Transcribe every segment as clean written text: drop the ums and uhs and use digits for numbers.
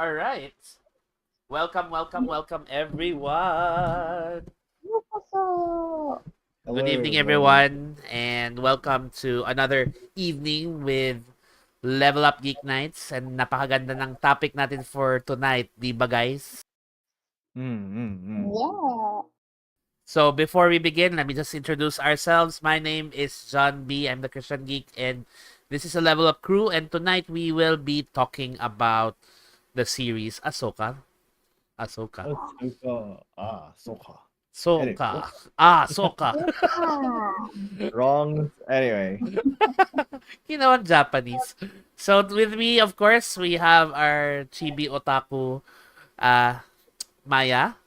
All right. Welcome, everyone. Good Hello, evening, everybody. everyone, and welcome to another evening with Level Up Geek Nights. And napakaganda ng topic natin for tonight, di ba, guys? Mm, mm, mm. Yeah. So before we begin, let me just introduce ourselves. My name is John B. I'm the Christian Geek, and this is a Level Up crew. And tonight we will be talking about the series Ahsoka. Ahsoka. Ahsoka. Soka. Anyway, Soka. Ah, Soka. Yeah. wrong. Anyway, You know, in Japanese. So with me, of course, we have our chibi otaku, uh, Maya,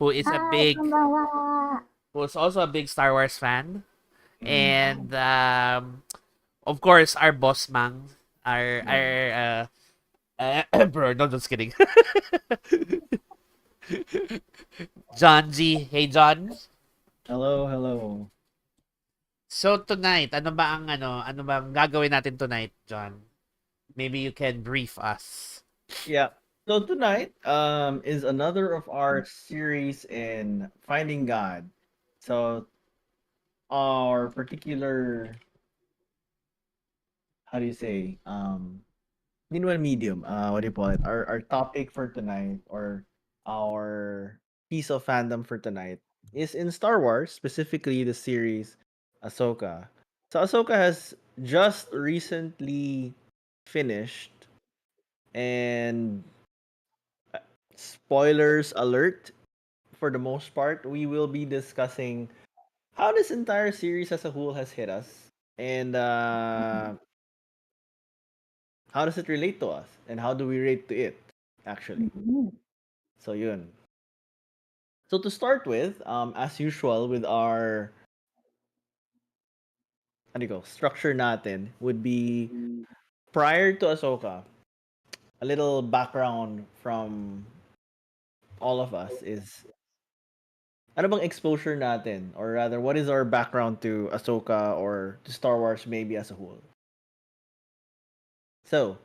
who is a Hi, big, konbanwa. who is also a big Star Wars fan, mm, and of course, our boss Mang, yeah. bro, no, just kidding. John G. Hey, John. Hello, hello. So tonight, ano bang gagawin natin tonight, John? Maybe you can brief us. Yeah. So tonight, is another of our series in finding God. So our particular, how do you say, one medium. What do you call it? Our topic for tonight, or our piece of fandom for tonight, is in Star Wars, specifically the series Ahsoka. So Ahsoka has just recently finished, and spoilers alert. For the most part, we will be discussing how this entire series as a whole has hit us, and how does it relate to us, and how do we rate to it, actually. Mhm. So yun. So to start with, as usual with our ano you go, structure natin would be prior to Ahsoka, a little background from all of us is ano bang exposure natin, or rather what is our background to Ahsoka or to Star Wars maybe as a whole. So,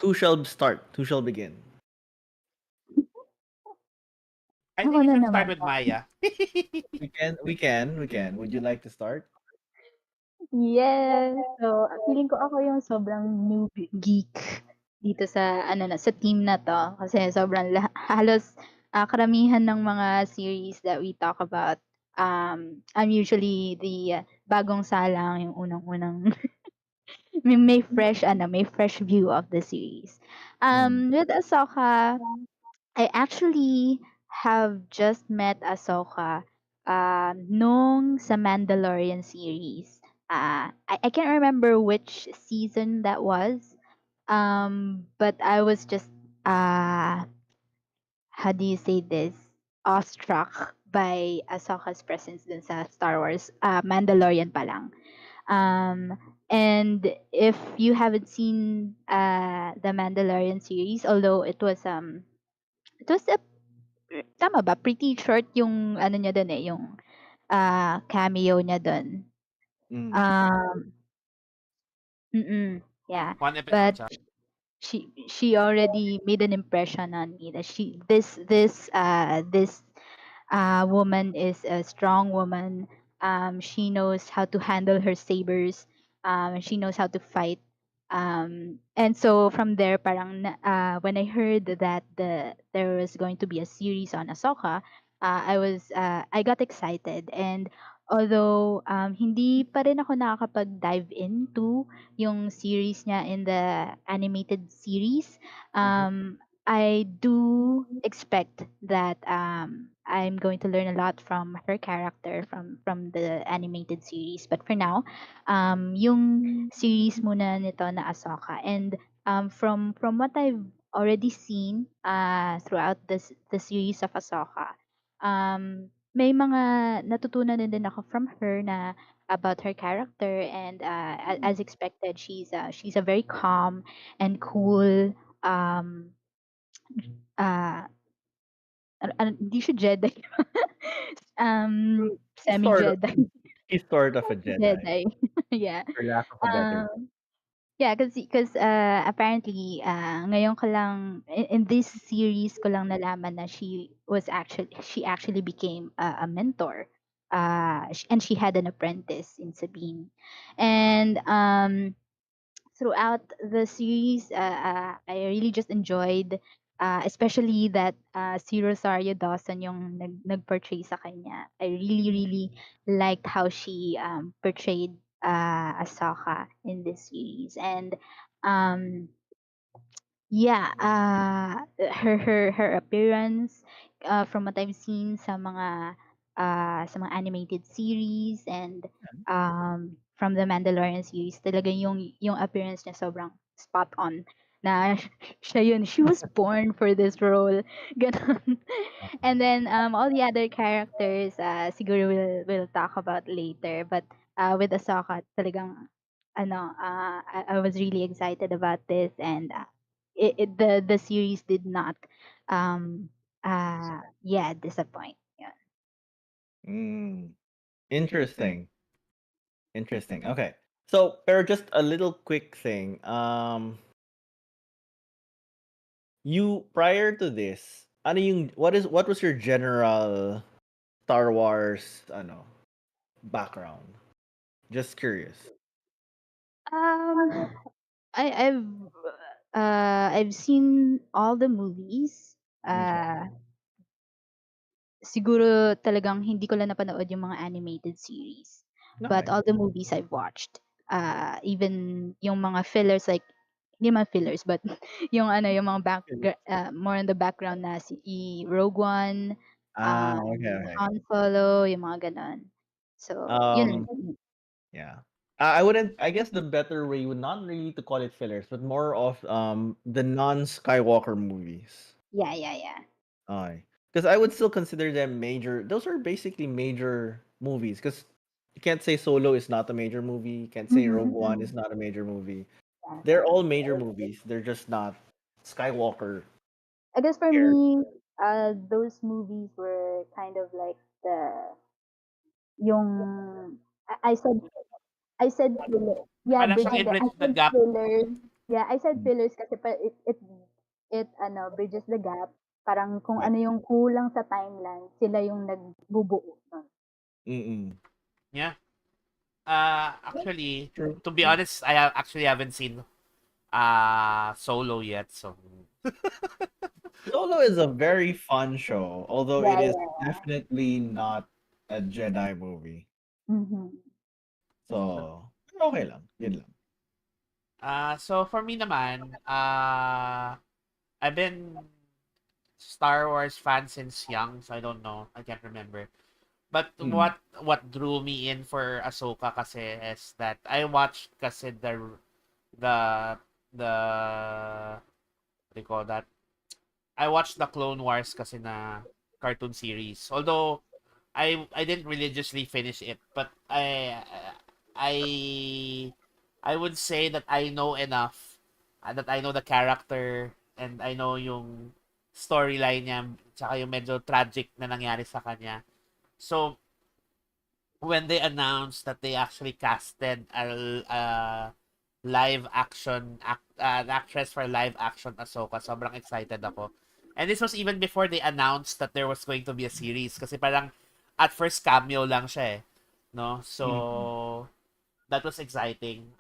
who shall start? Who shall begin? I Ako think we na should naman start with po. Maya. We can. Would you like to start? Yes. So, feeling ko ako yung sobrang noob geek dito sa sa team na 'to kasi sobrang halos, karamihan ng mga series that we talk about, I'm usually the bagong salang, yung unang-unang may fresh view of the series. Mm. With Ahsoka, I actually have just met Ahsoka nung sa Mandalorian series. I can't remember which season that was. But I was just uh how do you say this? Awestruck by Ahsoka's presence dun sa Star Wars. Mandalorian pa lang. Um, and if you haven't seen the Mandalorian series, although it was a tama ba? Pretty short yung ano niya dun, yung, cameo niya dun. Mm. Um, yeah. One episode But siya. she already made an impression on me that this woman is a strong woman. She knows how to handle her sabers. She knows how to fight. And so from there, when I heard that there was going to be a series on Ahsoka, I got excited. And although hindi pa rin ako nakakapag-dive into yung series niya in the animated series, Mhm. I do expect that I'm going to learn a lot from her character from the animated series. But for now, yung series muna nito na Ahsoka, and from what I've already seen throughout the series of Ahsoka, may mga natutunan din ako from her na about her character, and as expected, she's a very calm and cool, um uh hindi siya Jedi. He's sort of Semi-Jedi. he's sort of a Jedi, Jedi. Yeah. for lack of a better. Um, Yeah, because apparently ngayon ko lang in this series ko lang nalaman na she actually became a mentor. And she had an apprentice in Sabine. And throughout the series, I really just enjoyed, especially that si Rosario Dawson yung nag-portray sa kanya. I really, really liked how she portrayed Ahsoka in this series. And um, yeah, her appearance, from what I've seen sa mga animated series and from the Mandalorian series, talaga yung appearance niya sobrang spot on. Na siya yun, she was born for this role. Ganon. And then all the other characters, siguro we'll talk about later. But with Ahsoka, talagang I was really excited about this. And the series did not disappoint. Yeah. Mm, interesting. Interesting. Okay. So, pero just a little quick thing. You prior to this, what was your general Star Wars background? Just curious. Um, I I've seen all the movies. Okay. Siguro talagang hindi ko lang napanood yung mga animated series. But Okay. all the movies I've watched, even yung mga fillers, like hindi man fillers, but yung mga more on the background na si Rogue One, Okay, okay. Han Solo, yung mga ganon. So, yun Um, lang. yeah. I wouldn't. I guess the better way would not really to call it fillers, but more of the non-Skywalker movies. Yeah, yeah, yeah. Okay. Because I would still consider them major. Those are basically major movies. Because you can't say Solo is not a major movie. You can't say Rogue Mhm. One is not a major movie. Yeah. They're all major movies. They're just not Skywalker I guess for characters. me, those movies were kind of like yung I said filler. Yeah, Parang siyang bridging the I i-bridge the said gap. fillers. Yeah, I said Mm, fillers kasi it bridges the gap. Parang kung right. ano yung kulang sa timeline, sila yung nagbubuo nun. Mm-mm. Yeah. Actually, True. to be True. honest, actually haven't seen Solo yet, so Solo is a very fun show, although it Yeah, is yeah. definitely not a Jedi movie. Mm-hmm. So, okay lang. Yun lang. so for me naman, I've been Star Wars fan since young, so I don't know. I can't remember. But Mm. what drew me in for Ahsoka kasi is that I watched kasi the the what do you call that? I watched the Clone Wars kasi na cartoon series. Although I didn't religiously finish it, but I I would say that I know enough, that I know the character and I know yung storyline niya tsaka yung medyo tragic na nangyari sa kanya. So when they announced that they actually casted live action an actress for live action Ahsoka, sobrang excited ako. And this was even before they announced that there was going to be a series kasi parang at first cameo lang siya eh. No? Mm. So that was exciting.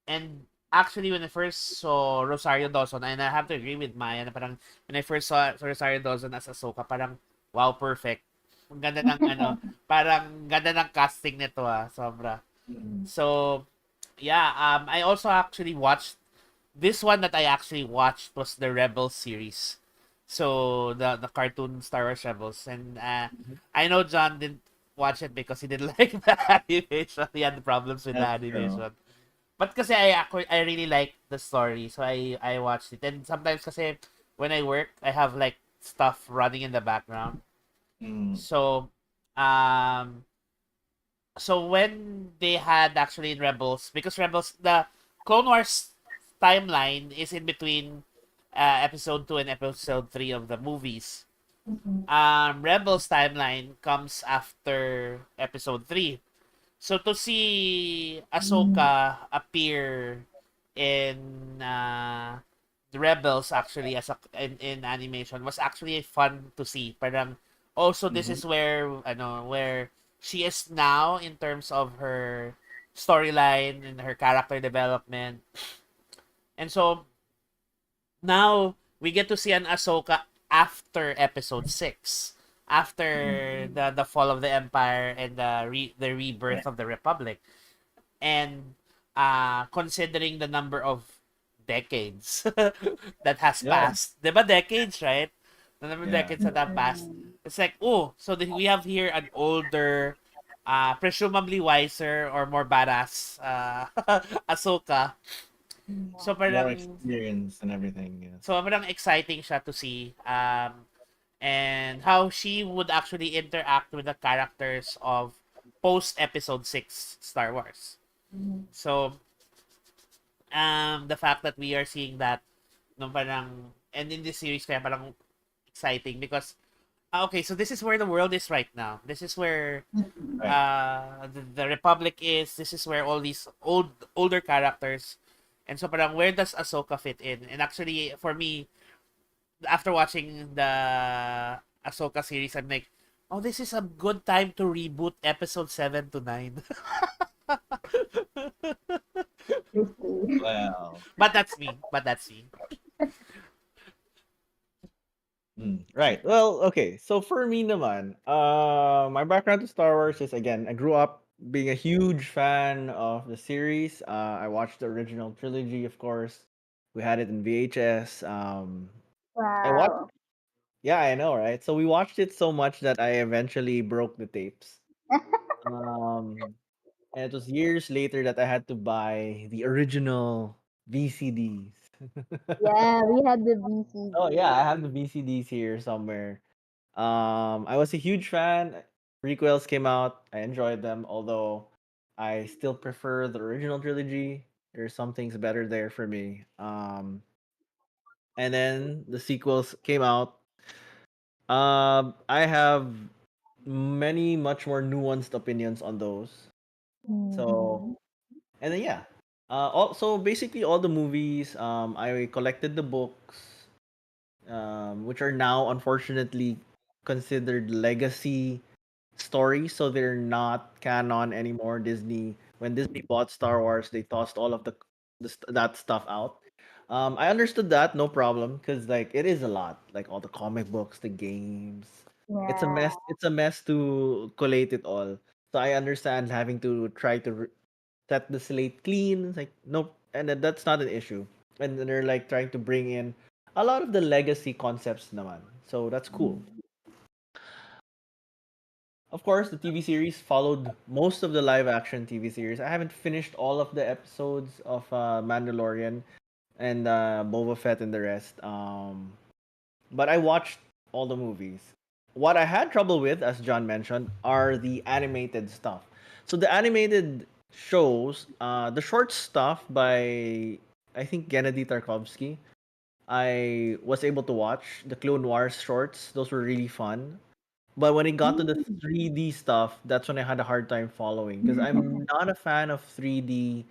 And actually when I first saw Rosario Dawson, and I have to agree with Maya na parang when I first saw Rosario Dawson as Ahsoka, parang wow, perfect. Ang ganda ng parang ganda ng casting nito sobra. Mm. So, yeah, I also actually watched this one that I actually watched was the Rebels series. So, the cartoon Star Wars Rebels. And I know John didn't watch it because he didn't like the animation. He had problems with the That's true. animation. But kasi I really like the story. So, I watched it. And sometimes kasi when I work, I have like stuff running in the background. Mm. So, um, so when they had actually in Rebels, because Rebels, the Clone Wars timeline is in between episode 2 and episode 3 of the movies. Mm-hmm. Rebels timeline comes after episode 3. So to see Ahsoka appear in the Rebels actually as in animation was actually fun to see. Parang also this Mhm. is where where she is now in terms of her storyline and her character development. And so now we get to see an Ahsoka after episode 6, after the fall of the empire and the rebirth of the republic. And considering the number of decades that has Yeah, passed, 'di ba decades, right? The number of yeah, decades that have passed. It's like, oh, so we have here an older, presumably wiser or more badass Ahsoka. So more parang experience and everything. Yes. sobrang exciting siya to see. And how she would actually interact with the characters of post episode 6 Star Wars. So, the fact that we are seeing that no parang and in this series kaya parang exciting because okay, so this is where the world is right now. This is where Right. the Republic is. This is where all these older characters, and so parang where does Ahsoka fit in? And actually for me, after watching the Ahsoka series, I'm like, oh, this is a good time to reboot episode 7 to 9. Risky. Well. But that's me. But that's me. Right. Well, okay. So for me naman, my background to Star Wars is again, I grew up being a huge fan of the series. I watched the original trilogy, of course. We had it in VHS. I watched. Wow. Yeah, I know, right? So we watched it so much that I eventually broke the tapes. Um, and it was years later that I had to buy the original VCDs. Yeah, we had the Oh yeah, I BCD. have the VCDs here somewhere. I was a huge fan. Prequels came out. I enjoyed them, although I still prefer the original trilogy. There's some things better there for me. And then the sequels came out. I have many much more nuanced opinions on those. So, Mm-hmm. and then yeah. So basically all the movies, I collected the books, which are now unfortunately considered legacy stories, so they're not canon anymore. Disney, when Disney bought Star Wars, they tossed all of that stuff out. I understood that, no problem, because like it is a lot, like all the comic books, the games. It's a Yeah. mess. It's a mess to collate it all. So I understand having to try to set the slate clean. It's like nope, and that's not an issue. And then they're like trying to bring in a lot of the legacy concepts naman. So that's cool. Of course, the TV series followed most of the live action TV series. I haven't finished all of the episodes of Mandalorian and Boba Fett and the rest. But I watched all the movies. What I had trouble with, as John mentioned, are the animated stuff. So the animated shows, the short stuff by I think Gennady Tarkovsky, I was able to watch the Clone Wars shorts. Those were really fun. But when it got to the 3D stuff, that's when I had a hard time following because I'm not a fan of 3D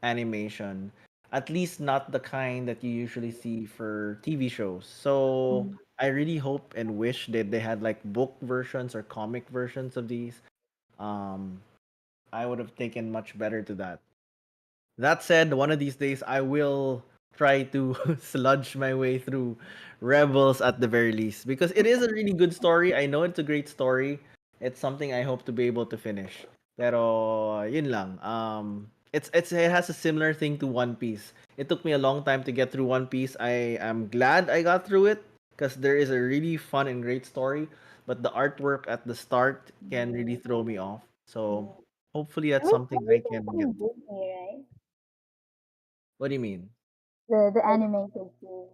animation. At least not the kind that you usually see for TV shows. So I really hope and wish that they had like book versions or comic versions of these. Um, I would have taken much better to that. That said, one of these days I will try to sludge my way through Rebels at the very least because it is a really good story. I know it's a great story. It's something I hope to be able to finish. Pero yun lang. It has a similar thing to One Piece. It took me a long time to get through One Piece. I am glad I got through it because there is a really fun and great story, but the artwork at the start can really throw me off. So hopefully that's Wait, something I everything can get from to. Disney, right? What do you mean? The animated series.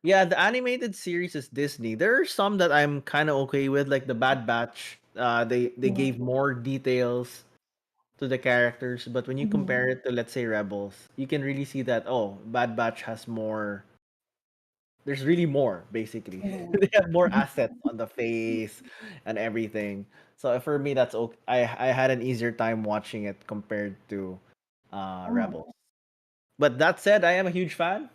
Yeah, the animated series is Disney. There are some that I'm kind of okay with, like the Bad Batch. They gave more details to the characters, but when you compare it to let's say Rebels, you can really see that Bad Batch has more. There's really more basically. Mm. They have more assets on the face and everything. So for me, that's okay. I had an easier time watching it compared to Rebels. But that said, I am a huge fan.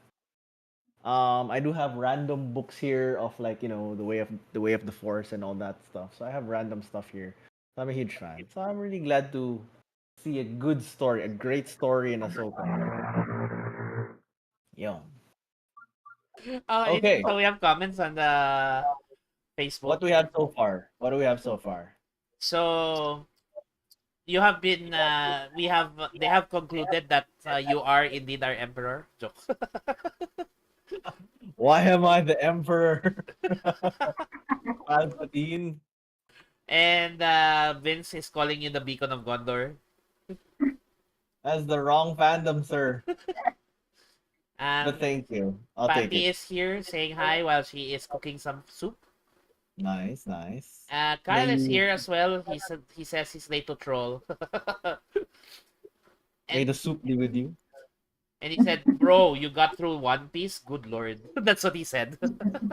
I do have random books here of like the way of the Force and all that stuff. So I have random stuff here. So I'm a huge fan. So I'm really glad to see a good story, a great story in Ahsoka. Yeah. I think Okay. so. We have comments on the What Facebook. do we have so far? What do we have so far? So you have been we have they have concluded that you are indeed our emperor. Joke. Why am I the Emperor? Palpatine. And Vince is calling you the beacon of Gondor. That's the wrong fandom, sir. But Um, thank you. I'll take Patty it. is here saying hi while she is cooking some soup. Nice, nice. Kyle May is you here as well. He says he's late to troll. may and the soup be with you. and he said, "Bro, you got through One Piece. Good lord." That's what he said.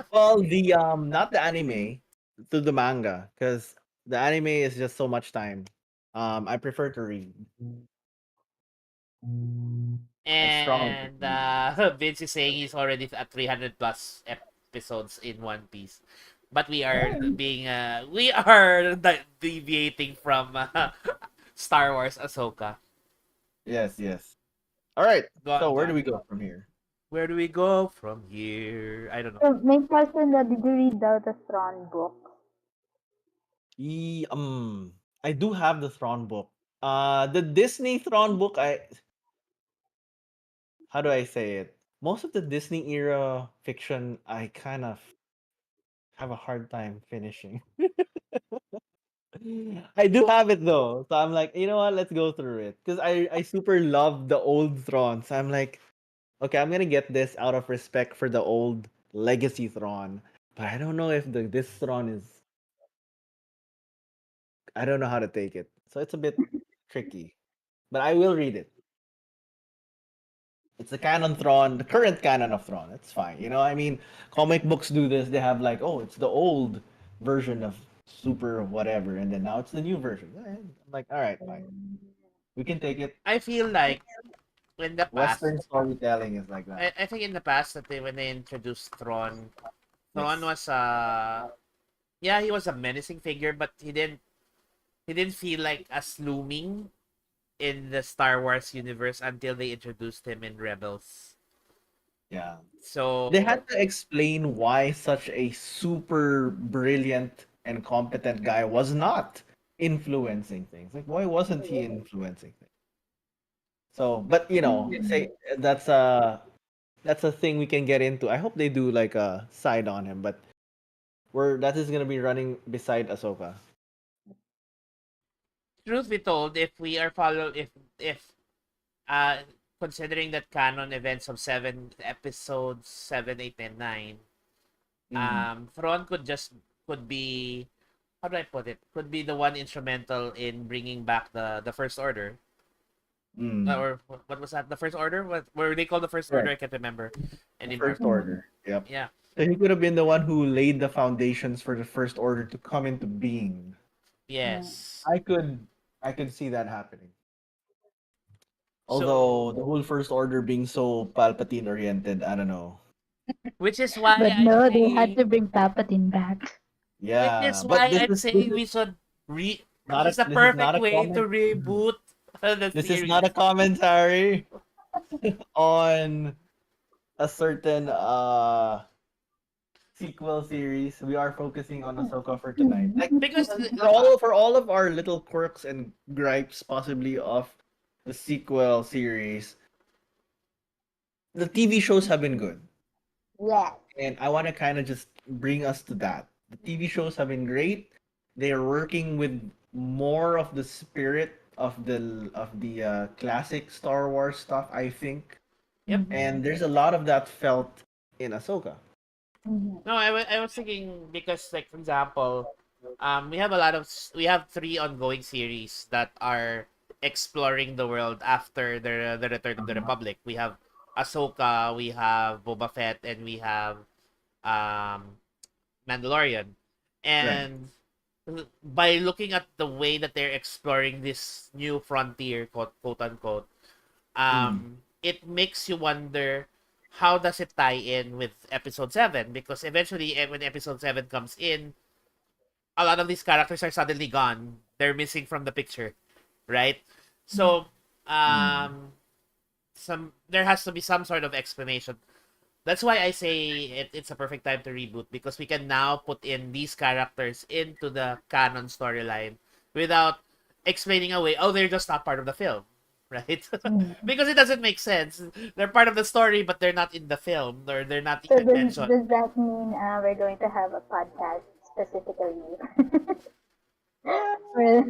Well, the not the anime, to the manga, because the anime is just so much time. I prefer to read. I strongly And prefer reading. Vince is saying he's already at 300 plus episodes in One Piece. But we are deviating from Star Wars Ahsoka. Yes, yes. All right. Go on, So go where do on. we go from here? Where do we go from here? I don't know. So, may question na, did you read the Thrawn book? E I do have the Thrawn book. The Disney Thrawn book. How do I say it? Most of the Disney era fiction, I kind of have a hard time finishing. I do have it though, so I'm like, you know what? Let's go through it because I super love the old Thrawns. I'm like, okay, I'm gonna get this out of respect for the old legacy Thrawn, but I don't know if this Thrawn is. I don't know how to take it, so it's a bit tricky. But I will read it. It's the canon Thrawn, the current canon of Thrawn. It's fine. I mean, comic books do this. They have like, oh, it's the old version of Super whatever, and then now it's the new version. I'm like, all right, fine. We can take it. I feel like in the past, Western storytelling is like that. I think in the past that when they introduced Thrawn, Thrawn Yes. was yeah, he was a menacing figure, but he didn't feel like as looming in the Star Wars universe until they introduced him in Rebels. Yeah. So They had to explain why such a super brilliant and competent guy was not influencing things. Like, why wasn't he influencing things? So, but say that's a thing we can get into. I hope they do like a side on him, but that is gonna be running beside Ahsoka. truth be told, if we are follow if uh considering that canon events of 7 episodes, 7, 8, and 9, Mm. Thrawn could be, how do I put it? Could be the one instrumental in bringing back the First Order. Mm. Or what was that? The First Order? What were they called? The First Order? Right. I can't remember The anymore. First Order. Yep. Yeah. So he could have been the one who laid the foundations for the First Order to come into being. Yes. I could I could see that happening. So, Although the whole First Order being so Palpatine oriented, I don't know. which is why But I'm no, they had saying, to bring Palpatine back. which Yeah, is but why I'm saying we should not this is the this is not perfect a way to comment. reboot the This is series. not a commentary on a certain sequel series. We are focusing on Ahsoka for tonight. Like Because for all of our little quirks and gripes possibly of the sequel series, the TV shows have been good. Yeah. And I want to kind of just bring us to that. The TV shows have been great. They are working with more of the spirit of the classic Star Wars stuff, I think. yep. And there's a lot of that felt in Ahsoka. No, I was thinking because, like, for example, we have 3 ongoing series that are exploring the world after the Return of the Republic. We have Ahsoka, we have Boba Fett, and we have um Mandalorian. Right. And by looking at the way that they're exploring this new frontier, quote unquote, Mm. it makes you wonder how does it tie in with episode 7, because eventually when episode 7 comes in, a lot of these characters are suddenly gone. They're missing from the picture, right? So, Mm. some there has to be some sort of explanation. That's why I say it's a perfect time to reboot, because we can now put in these characters into the canon storyline without explaining away, oh, they're just not part of the film, right? Mm. Because it doesn't make sense. They're part of the story, but they're not in the film, or they're not So even mentioned. does that mean we're going to have a podcast specifically Well, for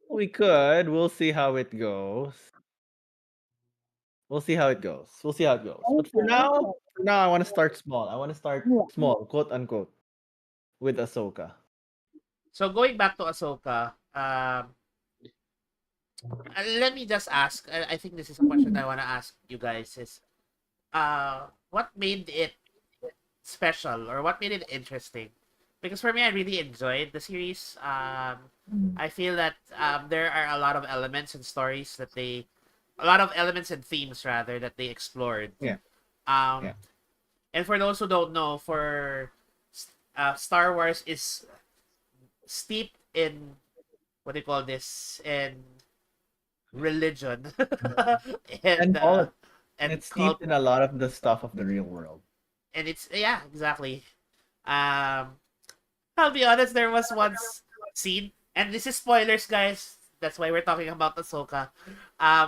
we could. We'll see how it goes. We'll see how it goes. We'll see how it goes. But okay, okay. for now, I want to start small. I want to start Yeah. small, quote unquote, with Ahsoka. So going back to Ahsoka, let me just ask. I think this is a question I want to ask you guys. Is what made it special, or what made it interesting? Because for me, I really enjoyed the series. Mm. I feel that there are a lot of elements and stories that a lot of elements and themes rather that they explored. Yeah, Um, yeah. and for those who don't know, Star Wars is steeped in what do you call this, in religion and And uh, politics. And and it's cult, steeped in a lot of the stuff of the real world. and it's yeah, exactly. Um, I'll be honest, there was one scene, and this is spoilers, guys. That's why we're talking about Ahsoka.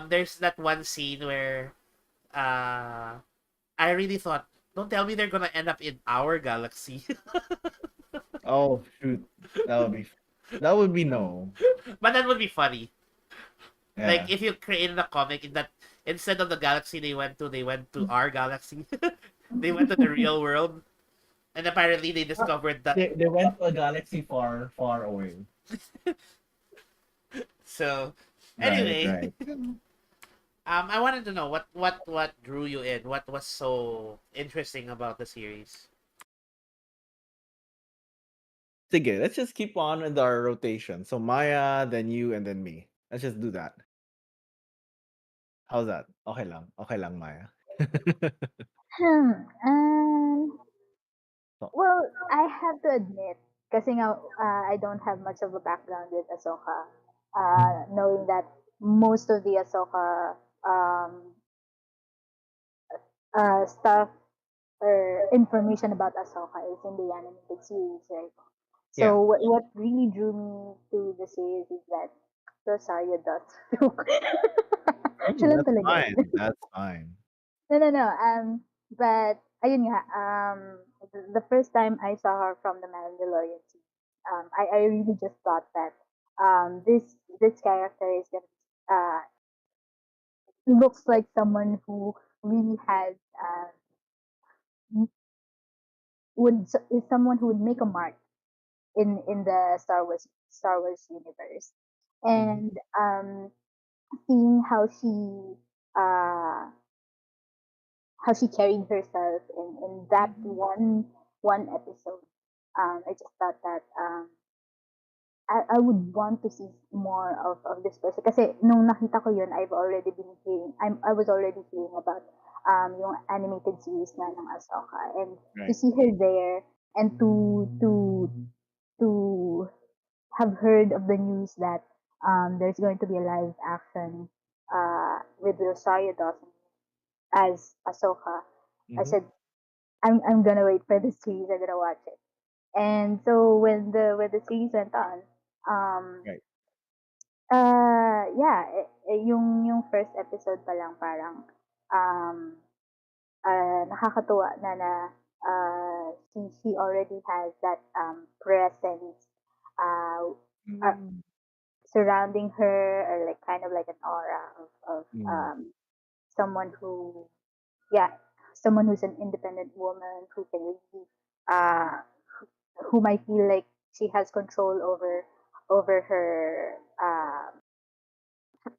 There's that one scene where I really thought, don't tell me they're gonna end up in our galaxy. Oh shoot, that would be that would be no. But that would be funny. Like Yeah. if you created a comic in that instead of the galaxy they went to our galaxy. They went to the real world, and apparently they Ah, discovered that. they went to a galaxy far, far away. So, Right, anyway, right. I wanted to know what drew you in. What was so interesting about the series? Sige, let's just keep on with our rotation. So Maya, then you, and then me. Let's just do that. How's that? Okay lang. Okay lang, Maya. Hmm. So, Well, I have to admit, kasi nga, I don't have much of a background with Ahsoka. Knowing that most of the Ahsoka um, stuff or information about Ahsoka is in the animated series, right? yeah. So what really drew me to the series is that Rosario does look. Siya lang That's talaga fine. yun. That's fine. No, no, no. But ayun nga. The first time I saw her from the Mandalorian series, I really just thought that this character is gonna looks like someone who really has is someone who would make a mark in the Star Wars universe, Mhm. and seeing uh how she carried herself in that one episode. I just thought that I would want to see more of this person. Kasi nung nakita ko yun, I was already hearing about yung animated series nga ng Ahsoka. And to Right. see her there and to have heard of the news that there's going to be a live action with Rosario Dawson as Ahsoka, I Mm-hmm. said, I'm gonna wait for this series. I'm gonna watch it. And so when the series went on, um, Right. yeah, yung first episode pa lang parang um, nakakatuwa she already has that presence uh, uh, Mm. surrounding her, or like kind of like an aura of Mm. someone who yeah, someone who's an independent woman who can really uh who might feel like she has control over her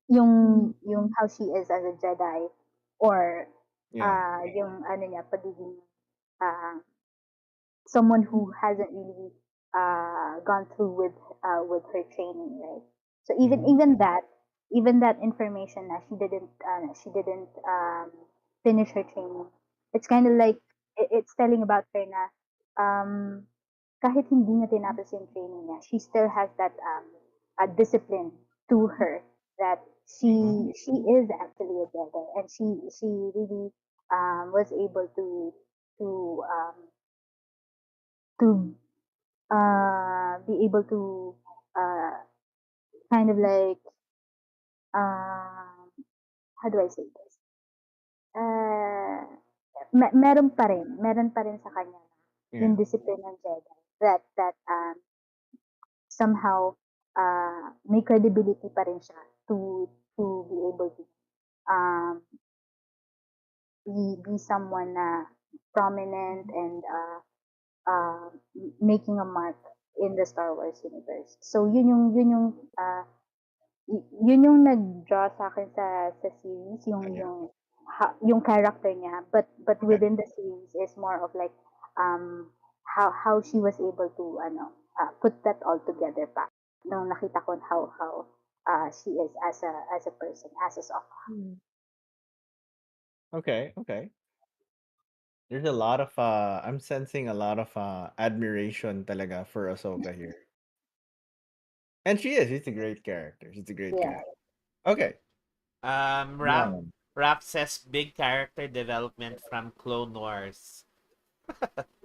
yung how she is as a Jedi, or Yeah. yung ano niya pagiging uh someone who hasn't really gone through with with her training, right? So even that information na she didn't finish her training. It's kind of like it's telling about her na um kahit hindi niya tinapos yung training niya, she still has that discipline to her that Mhm. she is actually a Jedi, and she really was able to to be able to uh, kind of like um, how do I say this? Uh, meron pa rin sa kanya Yeah. yung discipline ng Jedi that somehow may credibility pa rin siya to be able to um, be someone na prominent and making a mark in the Star Wars universe. So yun yung nag-draw sa akin sa series, Yeah. yung character niya, but Okay. within the series is more of like how she was able to put that all together pa nung nakita ko how she is as a person, as a Sokka. Okay. Okay. There's a lot of I'm sensing a lot of admiration talaga for Ahsoka here. And she's a great character. She's a great Yeah. character. Okay. Rap John. Rap says big character development from Clone Wars,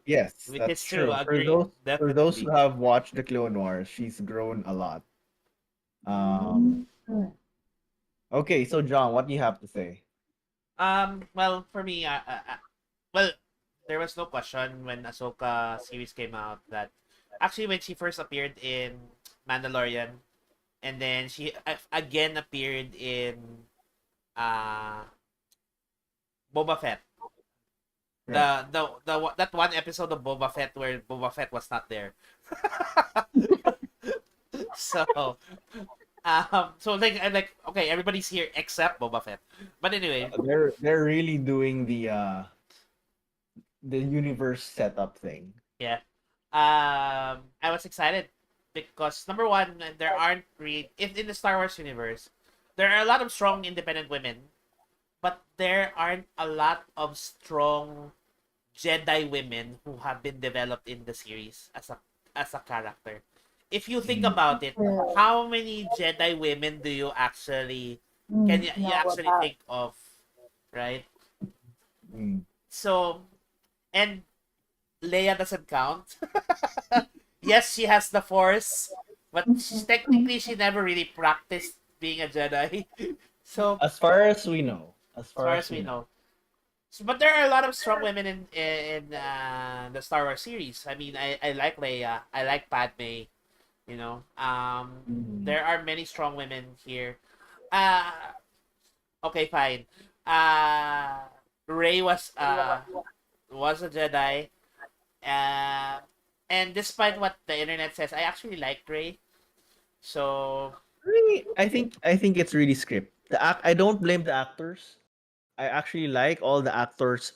Yes, which that's is true. true. Agree, For those who definitely. have watched the Clone Wars, she's grown a lot. Um Mm. okay, so John, what do you have to say? Well, for me, well, there was no question when Ahsoka series came out that actually when she first appeared in Mandalorian, and then she again appeared in uh Boba Fett. Right. That one episode of Boba Fett where Boba Fett was not there. So so like I'm like okay, everybody's here except Boba Fett. But anyway, They're really doing the universe setup thing. yeah. I was excited because number one, there aren't really if in the Star Wars universe, there are a lot of strong independent women, but there aren't a lot of strong Jedi women who have been developed in the series as a character. If you think Mm, about it, Yeah. how many Jedi women do you actually can you Know actually about. think of, right? mm. So and Leia doesn't count. Yes, she has the Force, but technically she never really practiced being a Jedi. So As as far far as as we we know. know, so, but there are a lot of strong women in the Star Wars series. I mean, I like Leia. I like Padme. You know, Mm, there are many strong women here. Uh, okay, fine. Rey was a Jedi. Uh, and despite what the internet says, I actually liked Rey. So really, I think it's really script. I don't blame the actors. I actually like all the actors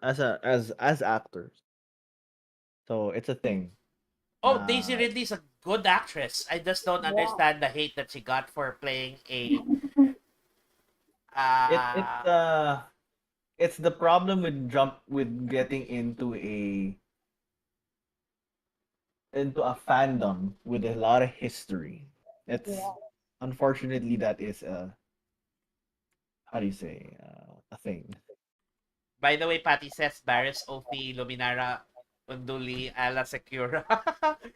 as actors. So it's a thing. oh, Daisy Uh Ridley is a good actress. I just don't Yeah. understand the hate that she got for playing a it it's uh uh it's the problem with getting into a fandom with a lot of history. It's Yeah. unfortunately that is a how do you say a thing. by the way, Patty says Barris Ofi Luminara Unduli Ala Secura.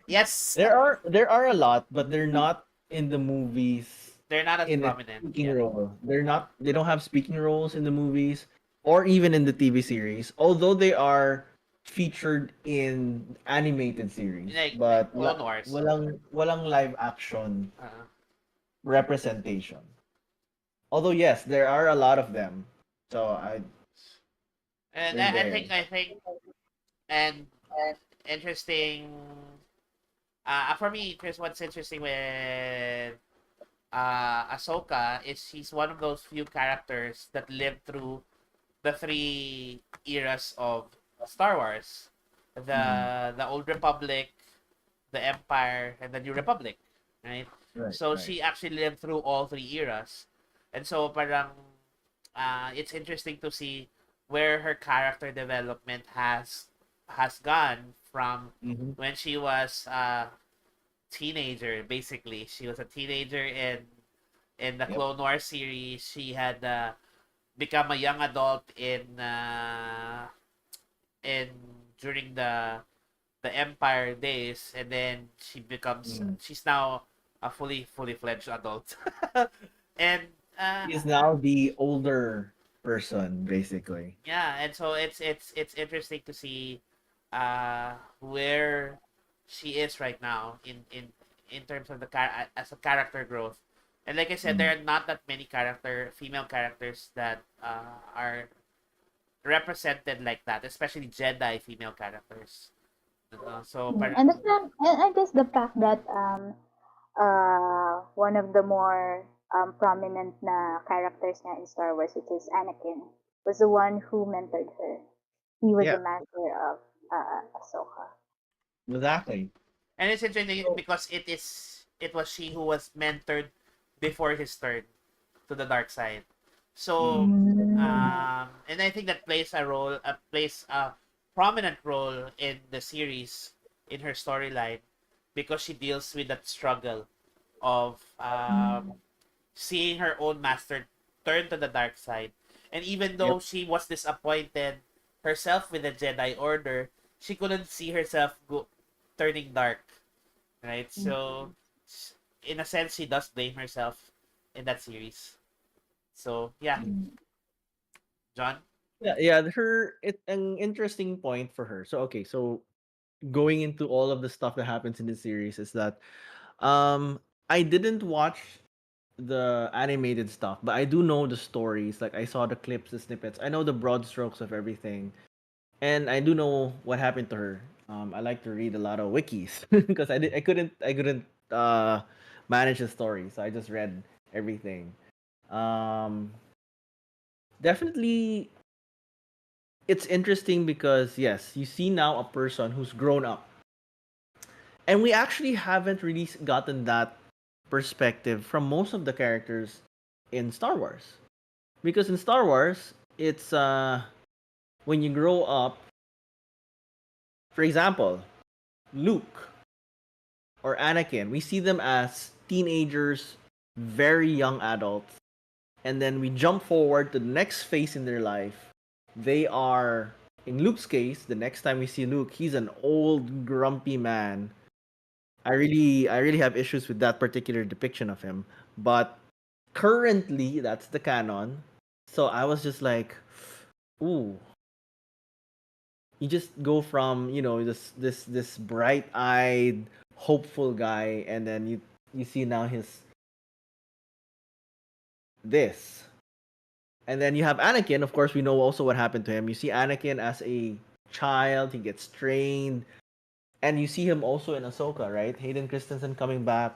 Yes. There are a lot, but they're not in the movies They're not as in a prominent. speaking Yeah. role. They don't have speaking roles in the movies or even in the TV series, although they are featured in animated series, Like but Clone Wars. walang live action Uh, representation. Although yes, there are a lot of them. So and they're there. I think and interesting for me, Chris, what's interesting with Ahsoka is she's one of those few characters that lived through the three eras of Star Wars, Mm, the Old Republic, the Empire, and the New Republic. right? Right, So right. she actually lived through all three eras. And so parang it's interesting to see where her character development has gone from Mm-hmm. when she was a teenager. Basically, she was a teenager in the Yep. Clone Wars series. She had become a young adult in during the Empire days, and then Mm. she's now a fully fledged adult. And uh, He's now the older person, basically. yeah, and so it's interesting to see where she is right now in terms of as a character growth. And like I said, Mm. there are not that many female characters that are represented like that, especially Jedi female characters. So And parang that's not, and I guess the fact that one of the more prominent na characters na in Star Wars, which is Anakin, was the one who mentored her. He was Yeah, the master of Ahsoka. exactly. and it's interesting So, because it was she who was mentored before his turn to the dark side. So, mm, Mm. and I think that plays a prominent role in the series in her storyline because she deals with that struggle of seeing her own master turn to the dark side. And even yep. though she was disappointed herself with the Jedi Order, she couldn't see herself turning dark, right? So, in a sense, she does blame herself in that series. So, yeah, Mm. John. Yeah, yeah. An interesting point for her. So okay, so going into all of the stuff that happens in the series is that um I didn't watch the animated stuff, but I do know the stories. Like I saw the clips, the snippets. I know the broad strokes of everything, and I do know what happened to her. I like to read a lot of wikis because I couldn't manage the story, so I just read everything. Um, Definitely, it's interesting because yes, you see now a person who's grown up, and we actually haven't really gotten that perspective from most of the characters in Star Wars. Because in Star Wars, it's when you grow up, for example, Luke or Anakin, we see them as teenagers, very young adults, and then we jump forward to the next phase in their life. They are, in Luke's case, the next time we see Luke, he's an old grumpy man. I really have issues with that particular depiction of him. But currently, that's the canon. So I was just like, ooh, you just go from this bright eyed hopeful guy, and then you see now his this, and then you have Anakin. Of course, we know also what happened to him. You see Anakin as a child, he gets trained, and you see him also in Ahsoka, right? Hayden Christensen coming back,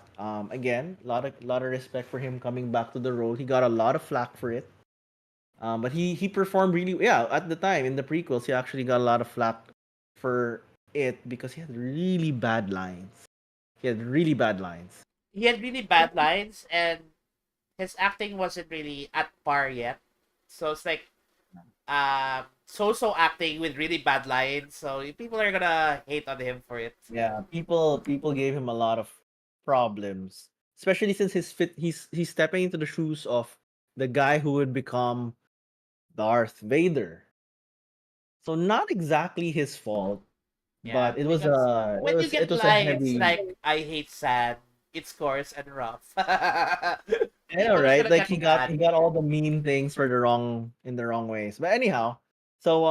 again, lot of respect for him coming back to the role. He got a lot of flack for it. But he performed really, yeah, at the time in the prequels. He actually got a lot of flack for it because he had really bad lines. He had really bad lines. He had really bad lines, and his acting wasn't really at par yet. So it's like so acting with really bad lines. So people are gonna hate on him for it. Yeah, people gave him a lot of problems, especially since he's stepping into the shoes of the guy who would become Darth Vader. So not exactly his fault, Yeah, but it was because a it when you was it get was a lines heavy. like "I hate sand," it's coarse and rough. I know, People are right? gonna Like get he mad. got all the mean things for the wrong ways. But anyhow, so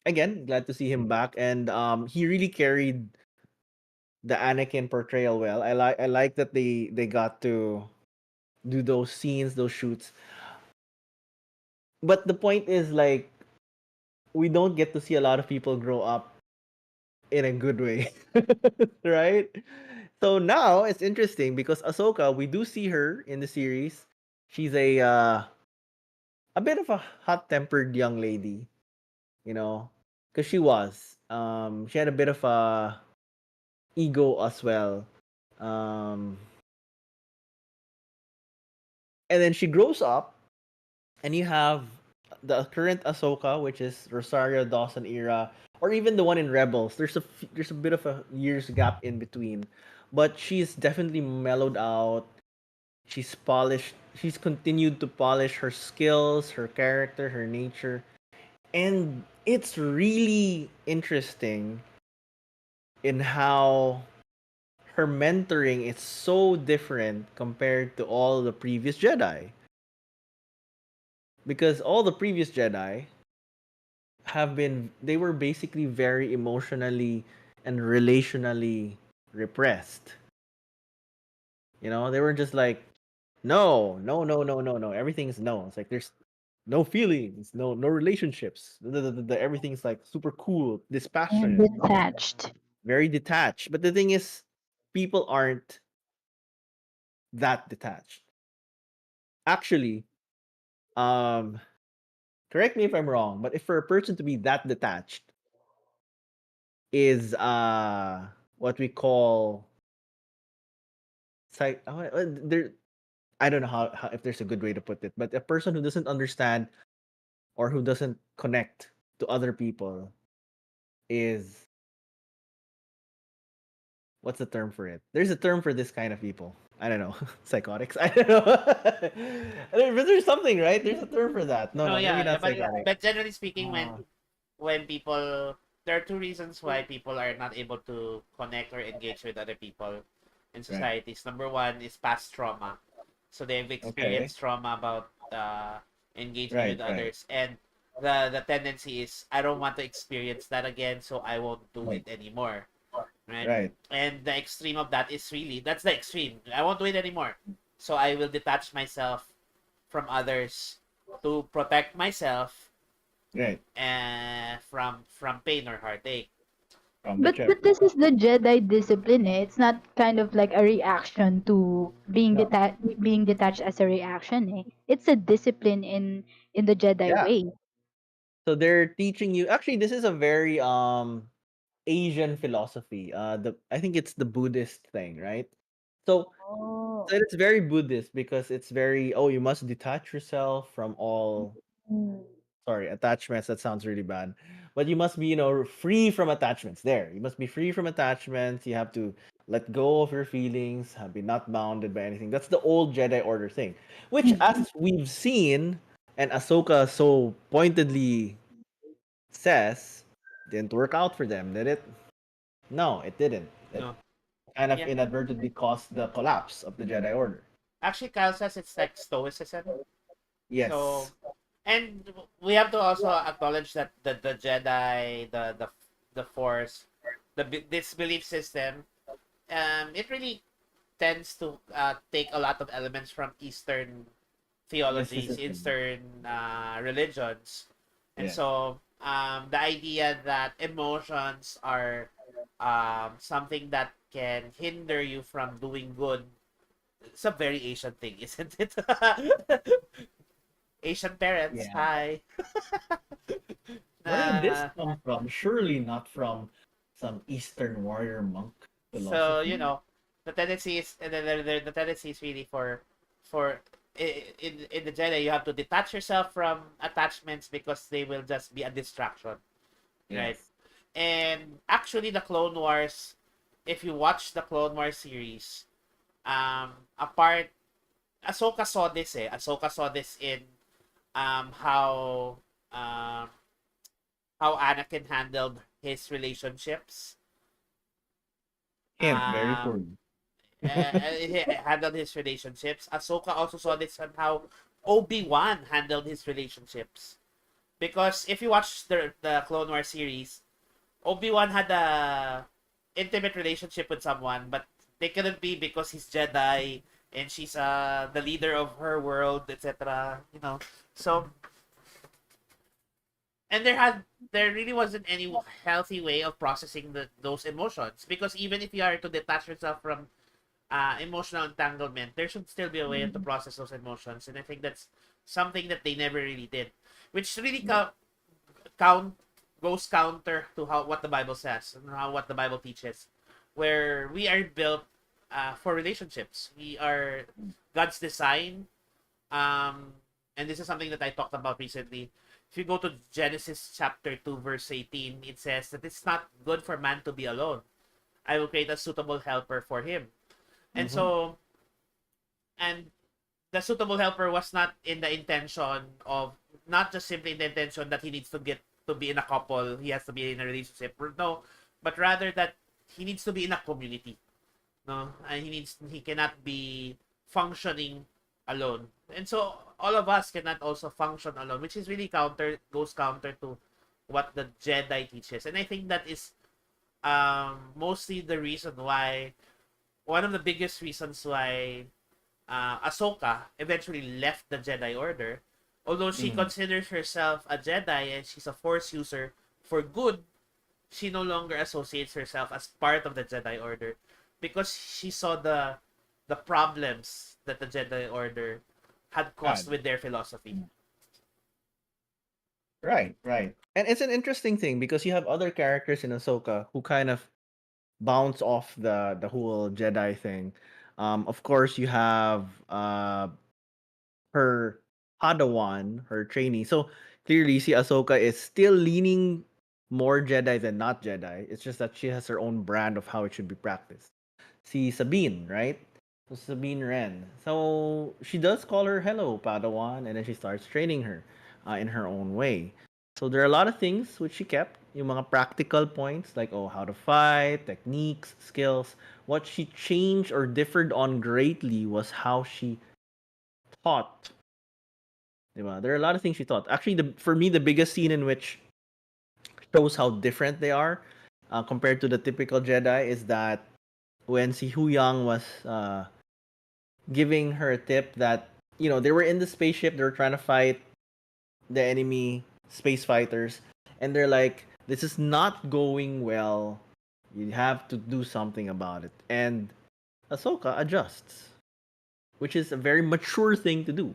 again, glad to see him back, and he really carried the Anakin portrayal well. I like that they got to do those scenes, those shoots. But the point is, like, we don't get to see a lot of people grow up in a good way, right? So now it's interesting because Ahsoka, we do see her in the series. She's a bit of a hot-tempered young lady, you know, because she had a bit of a ego as well. Um, and then she grows up, and you have the current Ahsoka, which is Rosario Dawson era, or even the one in Rebels. There's a bit of a years gap in between, but she's definitely mellowed out. She's polished. She's continued to polish her skills, her character, her nature, and it's really interesting in how her mentoring is so different compared to all the previous Jedi. Because all the previous Jedi they were basically very emotionally and relationally repressed. They were just like, no, no, no, no, no, no. Everything's no. It's like there's no feelings, no relationships. Everything's like super cool, And dispassionate, detached. very detached. But the thing is, people aren't that detached. Actually, um, correct me if I'm wrong, but if for a person to be that detached is what we call there I don't know how if there's a good way to put it, but a person who doesn't understand or who doesn't connect to other people is what's the term for it? There's a term for this kind of people. I don't know. Psychotics. I don't know. But there's something, right? There's a term for that. No, No, no, maybe yeah, not psychotic. but generally speaking, Uh, when people, there are two reasons why people are not able to connect or engage with other people in right. societies. Number one is past trauma, so they've Okay. experienced trauma about engaging with Right, right. others, and the tendency is I don't want to experience that again, so I won't do Right. it anymore, right? Right. And the extreme of that is really that's the extreme. I won't do it anymore, so I will detach myself from others to protect myself Right. from pain or heartache. From the But chip. this is the Jedi discipline. Eh? It's not kind of like a reaction to No. being detached as a reaction. Eh? It's a discipline in the Jedi Yeah. way. So they're teaching you actually this is a very Asian philosophy. I think it's the Buddhist thing, right? So Oh. so it's very Buddhist because it's very you must detach yourself from all Mm. sorry, attachments. That sounds really bad. But you must be, free from attachments. There. You must be free from attachments. You have to let go of your feelings, be not bounded by anything. That's the old Jedi Order thing. Which Mm. as we've seen and Ahsoka so pointedly says didn't work out for them, did it? No, it didn't. It No. kind of Yeah. inadvertently caused the collapse of the Jedi Order. Actually, Kyle says it's like stoicism. So, Yes. and we have to also acknowledge that the Jedi, the Force, this belief system, it really tends to take a lot of elements from Eastern theologies, Mysticism. Eastern religions, and Yes. so the idea that emotions are something that can hinder you from doing good. It's a very Asian thing, isn't it? Asian parents, Yeah. hi. Where did this Uh, come from? Surely not from some Eastern warrior monk so philosophy. the tendency is the tendency is really for in the Jedi you have to detach yourself from attachments because they will just be a distraction, right? Yes. And actually, the Clone Wars, if you watch the Clone Wars series, apart Ahsoka saw this Ahsoka saw this in um how um how Anakin handled his relationships. Hint, very Um, poorly. he handled his relationships. Ahsoka also saw this on how Obi-Wan handled his relationships. Because if you watch the Clone Wars series, Obi-Wan had a intimate relationship with someone, but they couldn't be because he's Jedi and she's the leader of her world, etc. So and there really wasn't any healthy way of processing those emotions because even if you are to detach yourself from emotional entanglement, there should still be a way to process those emotions, and I think that's something that they never really did, which really count goes counter to how what the Bible says and how what the Bible teaches, where we are built. for relationships. We are God's design. Um, and this is something that I talked about recently. If you go to Genesis chapter 2, verse 18, it says that it's not good for man to be alone. I will create a suitable helper for him. And Mm-hmm. so, and the suitable helper was not in the intention of, not just simply in the intention that he needs to get to be in a couple, he has to be in a relationship. No, but rather that he needs to be in a community. No, and he cannot be functioning alone. And so all of us cannot also function alone, which is really goes counter to what the Jedi teaches. And I think that is mostly the reason why, one of the biggest reasons why Ahsoka eventually left the Jedi Order. Although she Mm-hmm. considers herself a Jedi and she's a Force user for good, she no longer associates herself as part of the Jedi Order because she saw the problems that the Jedi Order had caused God. with their philosophy. Right, right. And it's an interesting thing because you have other characters in Ahsoka who kind of bounce off the whole Jedi thing. Of course, you have her Padawan, her trainee. So clearly, you see Ahsoka is still leaning more Jedi than not Jedi. It's just that she has her own brand of how it should be practiced. See Sabine, right? So Sabine Wren. So she does call her hello, Padawan, and then she starts training her in her own way. So there are a lot of things which she kept, yung mga practical points like how to fight, techniques, skills. What she changed or differed on greatly was how she taught. Diba? There are a lot of things she taught. Actually, for me, the biggest scene in which shows how different they are compared to the typical Jedi is that when si Hu Yang was giving her a tip that they were in the spaceship, they were trying to fight the enemy space fighters, and they're like, "This is not going well. You have to do something about it." And Ahsoka adjusts, which is a very mature thing to do.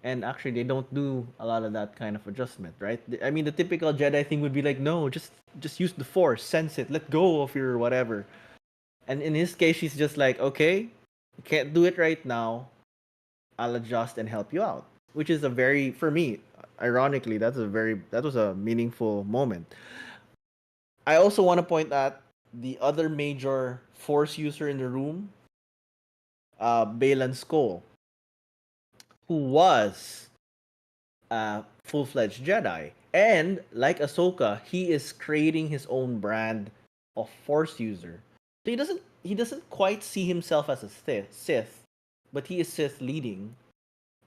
And actually, they don't do a lot of that kind of adjustment, right? I mean, the typical Jedi thing would be like, no, just use the Force, sense it, let go of your whatever. And in his case, she's just like, okay, you can't do it right now. I'll adjust and help you out, which is a very, for me, ironically, that was a meaningful moment. I also want to point out the other major Force user in the room, Baylan Skoll, who was a full-fledged Jedi. And like Ahsoka, he is creating his own brand of Force user. So he doesn't quite see himself as a Sith, but he is Sith leading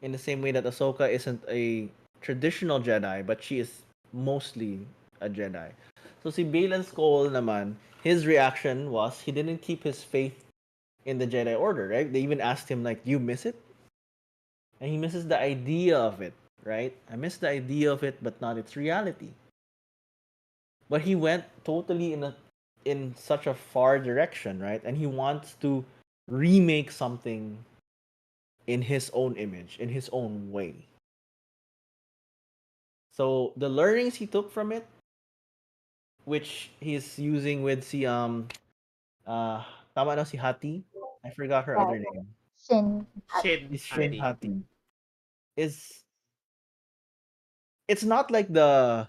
in the same way that Ahsoka isn't a traditional Jedi, but she is mostly a Jedi. So si Baylan Skoll naman, his reaction was he didn't keep his faith in the Jedi Order, right? They even asked him like, "Do you miss it?" And he misses the idea of it, right? I miss the idea of it, but not its reality. But he went totally in such a far direction, right? And he wants to remake something in his own image, in his own way. So the learnings he took from it, which he's using with si uh tama no si Hati, I forgot her Yeah, other name. Shin. Shin Is Shin Hati. Hati. Is it's not like the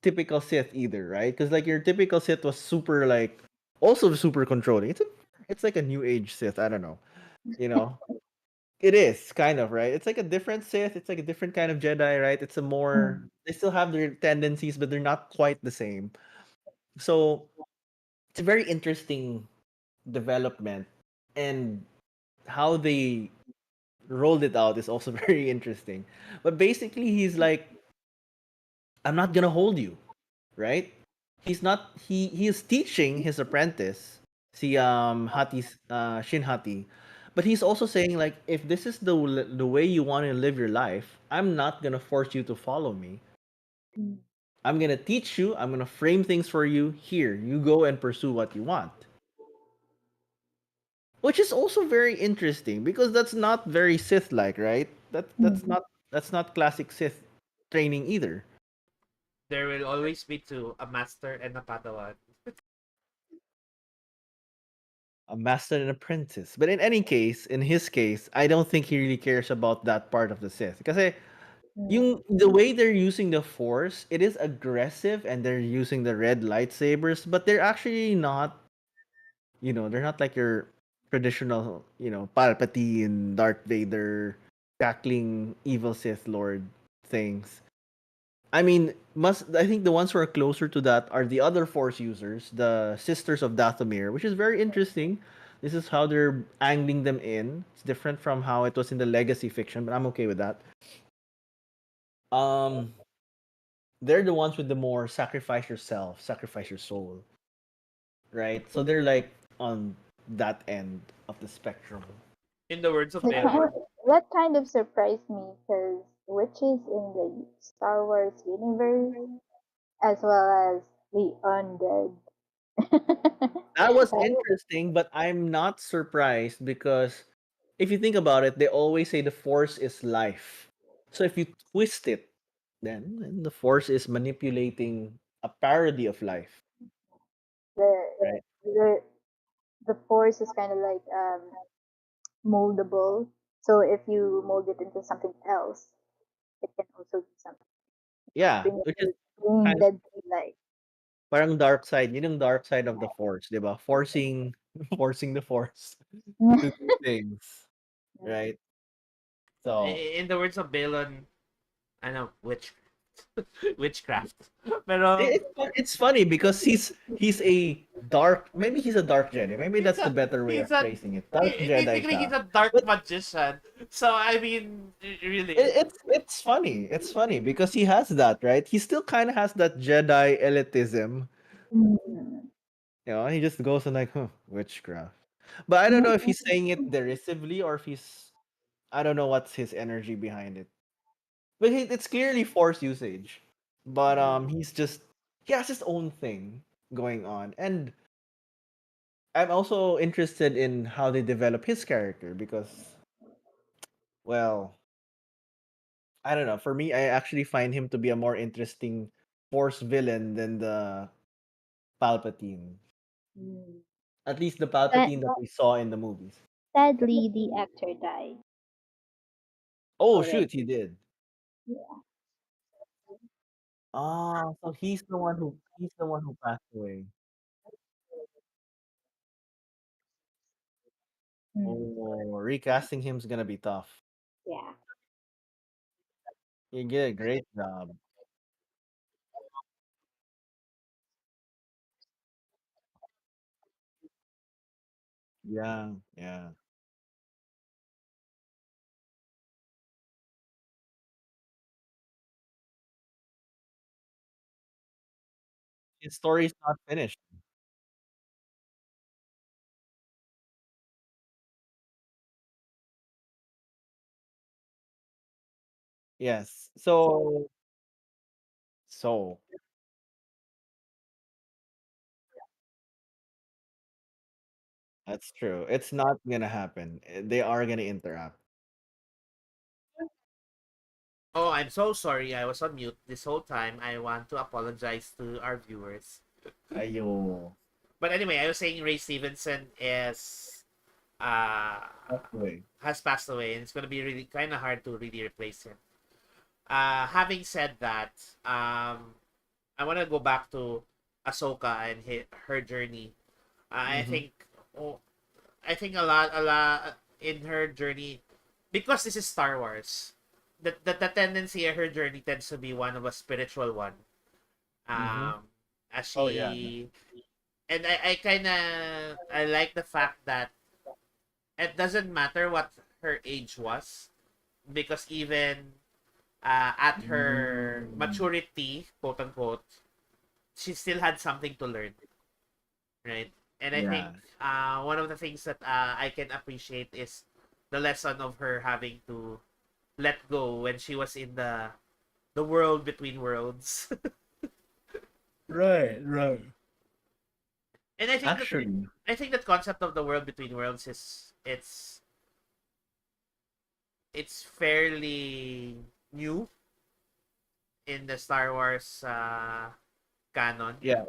typical Sith either, right? Because like your typical Sith was super like also super controlling. It's like a new age Sith. I don't know. You know, it is kind of right. It's like a different Sith. It's like a different kind of Jedi, right? It's a more they still have their tendencies, but they're not quite the same. So it's a very interesting development, and how they rolled it out is also very interesting. But basically, he's like, I'm not gonna hold you, right? He's not. He is teaching his apprentice, si Shin Hati, but he's also saying like, if this is the way you want to live your life, I'm not gonna force you to follow me. I'm gonna teach you. I'm gonna frame things for you. Here, you go and pursue what you want. Which is also very interesting because that's not very Sith-like, right? That's not classic Sith training either. There will always be two, a master and a Padawan. a master and apprentice. But in any case, in his case, I don't think he really cares about that part of the Sith. Because the way they're using the Force, it is aggressive, and they're using the red lightsabers, but they're actually not. They're not like your traditional, Palpatine, Darth Vader, cackling evil Sith Lord things. I mean, I think the ones who are closer to that are the other Force users, the Sisters of Dathomir, which is very interesting. This is how they're angling them in. It's different from how it was in the Legacy fiction, but I'm okay with that. Um, they're the ones with the more sacrifice yourself, sacrifice your soul, right? So they're like on that end of the spectrum. In the words of That Bellon. that kind of surprised me because witches in the Star Wars universe, as well as the undead. That was interesting, but I'm not surprised because if you think about it, they always say the force is life. So if you twist it, then the force is manipulating a parody of life, the right? the the force is kind of like moldable. So if you mold it into something else, it can also do something. Yeah, Bring which is bring kind of dead to life. parang dark side. Yun yung dark side of the force, di ba? Forcing, forcing the force to do things, right? So In the words of Bellon, I know, witchcraft. Pero, it's funny because he's a dark, maybe he's a dark Jedi. Maybe that's the better way he's of a, phrasing it. Dark Jedi basically, he's siya. a dark But magician. So, I mean, really. it's funny. It's funny because he has that, right? He still kind of has that Jedi elitism. Mm. He just goes and like, witchcraft. But I don't know if he's saying it derisively or if I don't know what's his energy behind it. But it's clearly force usage. But he has his own thing going on. And I'm also interested in how they develop his character because, well, I don't know. For me, I actually find him to be a more interesting force villain than the Palpatine. Mm. At least the But Palpatine that we saw in the movies. sadly, the actor died Oh already. shoot, he did. Yeah. Ah, so he's the one who passed away. Mm. Oh, recasting him's gonna be tough. Yeah. He did a great job. Yeah, yeah. His story's not finished. Yes. So that's true. It's not gonna happen. They are gonna interact. Oh, I'm so sorry. I was on mute this whole time. I want to apologize to our viewers. Ayo. But anyway, I was saying Ray Stevenson uh That's the way. has passed away, and it's gonna be really kind of hard to really replace him. Having said that, I want to go back to Ahsoka and her journey. I Mm-hmm. think, oh, I think a lot in her journey, because this is Star Wars. The tendency of her journey tends to be one of a spiritual one. Mm-hmm. Um, as Oh yeah. she and I kind of I like the fact that it doesn't matter what her age was, because even at her Mm. maturity, quote unquote, she still had something to learn, right? And I think Yeah. one of the things that I can appreciate is the lesson of her having to let go when she was in the world between worlds. Right, right. And Actually, I think that concept of the world between worlds is it's fairly new in the Star Wars canon. yeah,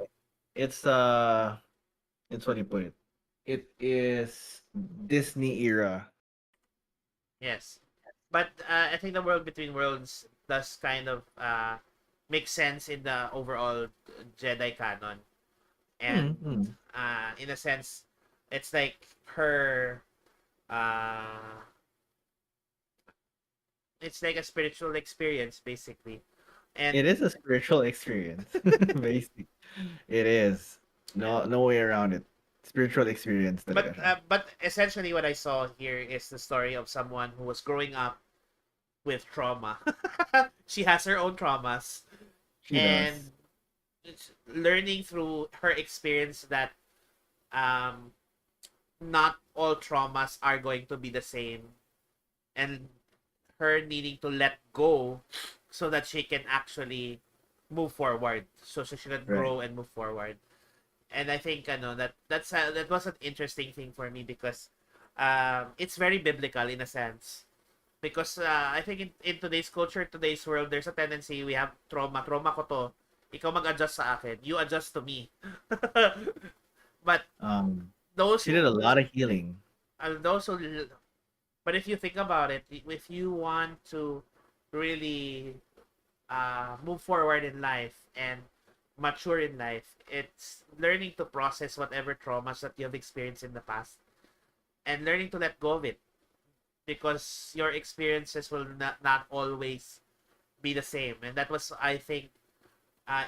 it's it's what do you put it? it is Disney era. Yes. But I think the World Between Worlds does kind of make sense in the overall Jedi canon. And Mm. in a sense, it's like her uh, it's like a spiritual experience basically. And It is a spiritual experience. Basically. It is. No way around it. Spiritual experience talaga siya. but essentially what I saw here is the story of someone who was growing up with trauma. She has her own traumas She does. and it's learning through her experience that um not all traumas are going to be the same, and her needing to let go so that she can actually move forward, so she can Right. grow and move forward. And I think that was an interesting thing for me because it's very biblical in a sense, because I think in today's culture, today's world, there's a tendency we have trauma ko to, ikaw mag-adjust sa akin, you adjust to me. But Um, those she did who a lot of healing. those who but if you think about it, if you want to really move forward in life and mature in life, it's learning to process whatever traumas that you have experienced in the past and learning to let go of it, because your experiences will not always be the same. And that was, I think,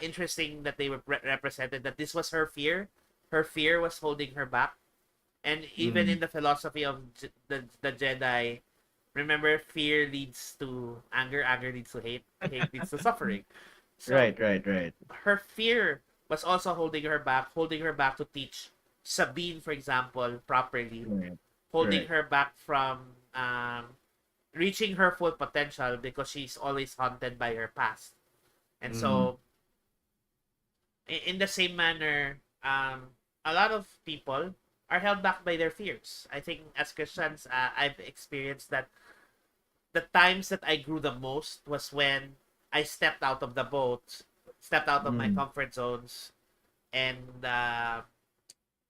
interesting that they were represented, that this was her fear. Her fear was holding her back. And even Mm. in the philosophy of the Jedi, remember, fear leads to anger, anger leads to hate, hate leads to suffering. So Right. her fear was also holding her back to teach Sabine, for example, properly, Right. holding Right. her back from reaching her full potential because she's always haunted by her past. And Mm. so, in the same manner, a lot of people are held back by their fears. I think as Christians, I've experienced that the times that I grew the most was when I stepped out of the boat, stepped out of my Mm. comfort zones, and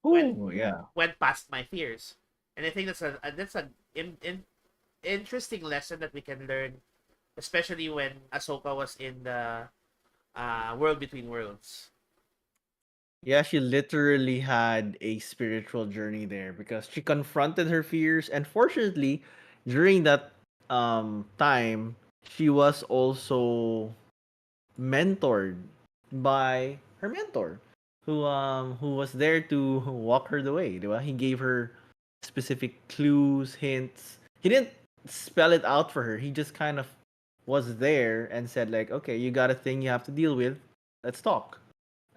went Oh, yeah. went past my fears. And I think that's a interesting lesson that we can learn, especially when Ahsoka was in the World Between Worlds. Yeah, she literally had a spiritual journey there because she confronted her fears, and fortunately, during that time, she was also mentored by her mentor, who was there to walk her the way. Diba? He gave her specific clues, hints. He didn't spell it out for her. He just kind of was there and said like, "Okay, you got a thing you have to deal with. Let's talk."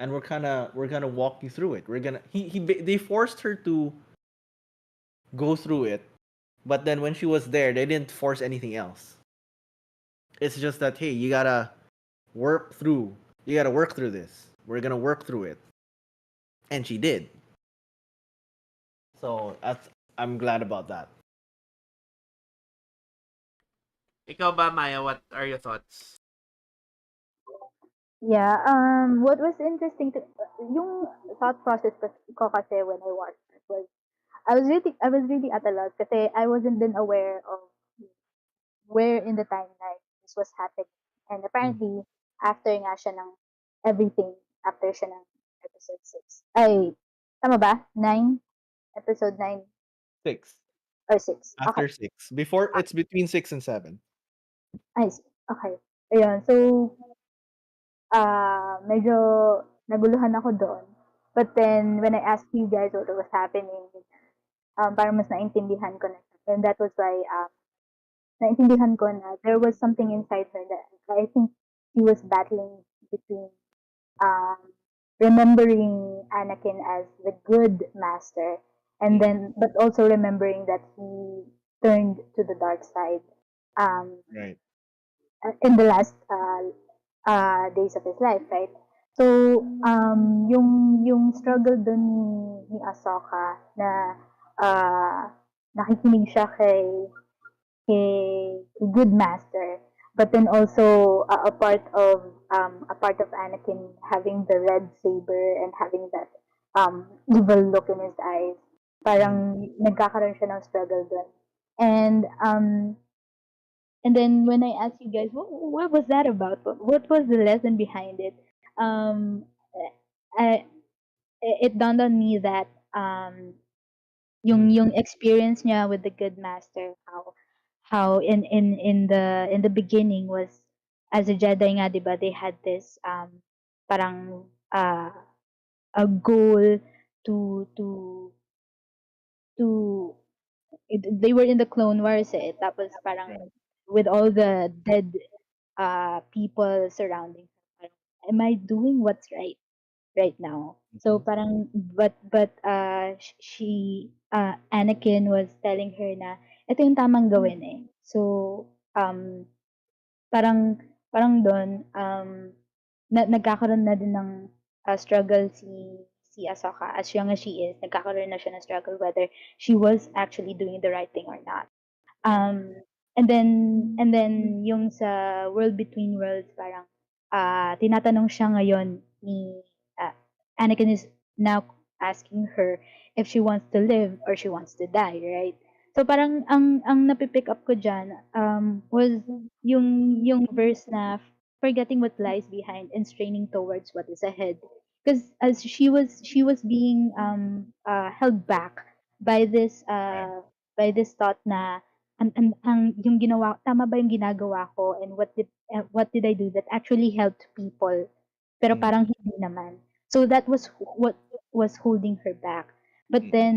And we're gonna walk you through it. We're gonna they forced her to go through it, but then when she was there, they didn't force anything else. It's just that, hey, work through you gotta work through this. We're gonna work through it. And she did. So I'm glad about that. Ikaw ba, Maya, what are your thoughts? Yeah, what was interesting to yung thought process ko kasi when I watched it was I was really at a loss kasi I wasn't then aware of where in the timeline this was happening. And Mm. apparently, after nga siya ng everything, after siya ng episode 6. Ay, tama ba? 9? Episode 9 6. or 6. Okay. After 6. Before it's between 6 and 7. I see. Okay. Ayun. So, medyo naguluhan ako doon. But then, when I asked you guys what was happening, parang mas naintindihan ko na siya. And that was why, naintindihan ko na there was something inside her that I think she was battling between um, remembering Anakin as the good master, and then but also remembering that he turned to the dark side um, Right. in the last days of his life, right? So, yung struggle dun ni Ahsoka na uh, nakikinig siya kay good master, but then also a part of Anakin having the red saber and having that evil look in his eyes. Parang nagkakaroon siya ng struggle dun. And and then when I asked you guys, what was that about? What was the lesson behind it? Um, I, it dawned on me that yung experience niya with the good master, how in the beginning was as a Jedi nga, 'di ba? They had this parang a goal to to to they were in the Clone Wars eh. Tapos parang Right. with all the dead people surrounding her, parang, am I doing what's right now? So Mhm. parang but she Anakin was telling her na ito yung tamang gawin eh. So parang parang doon nagkakaroon na din ng struggle si Ahsoka as young as she is. Nagkakaroon na siya ng struggle whether she was actually doing the right thing or not. Right. Um, and then yung sa World Between Worlds parang tinatanong siya ngayon ni uh, Anakin is now asking her if she wants to live or she wants to die, right? So parang ang napipick up ko diyan was yung verse na forgetting what lies behind and straining towards what is ahead. Because as she was being held back by Right. this thought na ang yung ginawa tama ba yung ginagawa ko and what did I do that actually helped people pero Mhm. parang hindi naman. So that was what was holding her back. But Mhm. then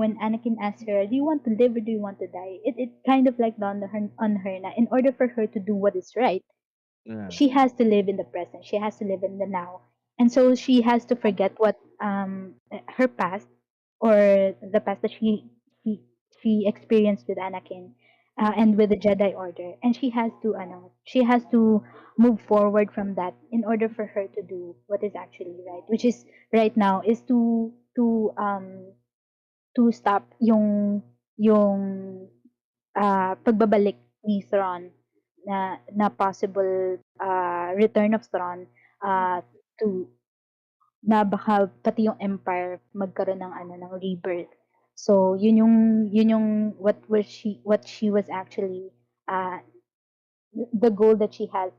when Anakin asked her, "Do you want to live or do you want to die?" It kind of like dawned on her na in order for her to do what is right, Yeah. she has to live in the present. She has to live in the now. And so she has to forget what her past or the past that she, she experienced with Anakin and with the Jedi Order. And she has to move forward from that in order for her to do what is actually right, which is right now is to stop yung pagbabalik ni Thrawn na possible return of Thrawn to na baka pati yung Empire magkaroon ng ng rebirth. So yun yung what she was actually uh, the goal that she has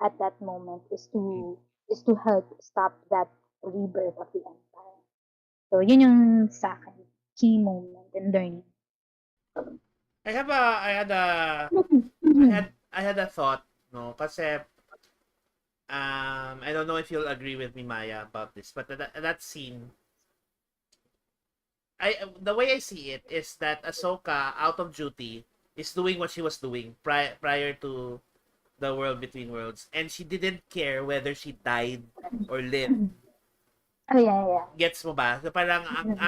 at that moment Mhm. is to help stop that rebirth of the Empire. So yun yung sa akin key moment in learning. I have a I had a I had a thought, no, kasi I don't know if you'll agree with me, Maya, about this, but that scene, the way I see it is that Ahsoka, out of duty, is doing what she was doing prior to the World Between Worlds, and she didn't care whether she died or lived. Oh yeah, yeah. Gets mo ba? So parang ang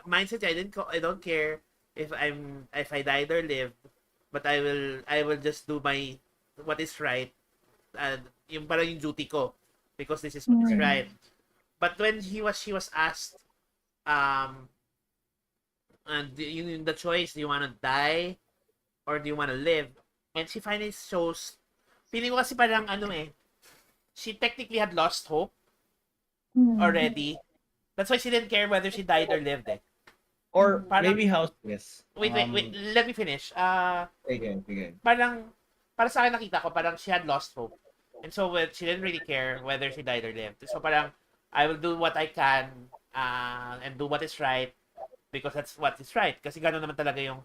mindset niya, I don't care if I died or lived, but I will just do my what is right, yung parang yung duty ko, because this is what is Right. Mm. right. But when she was asked, um the choice, do you want to die or do you want to live? And she finally chose, feeling ko kasi parang she technically had lost hope Mm. already. That's why she didn't care whether she died or lived eh. Or Parang, maybe how this. wait, let me finish. Again, again. Parang, para sa akin nakita ko, parang she had lost hope. And so, she didn't really care whether she died or lived. So parang, I will do what I can, and do what is right, because that's what is right. Kasi gano'n naman talaga yung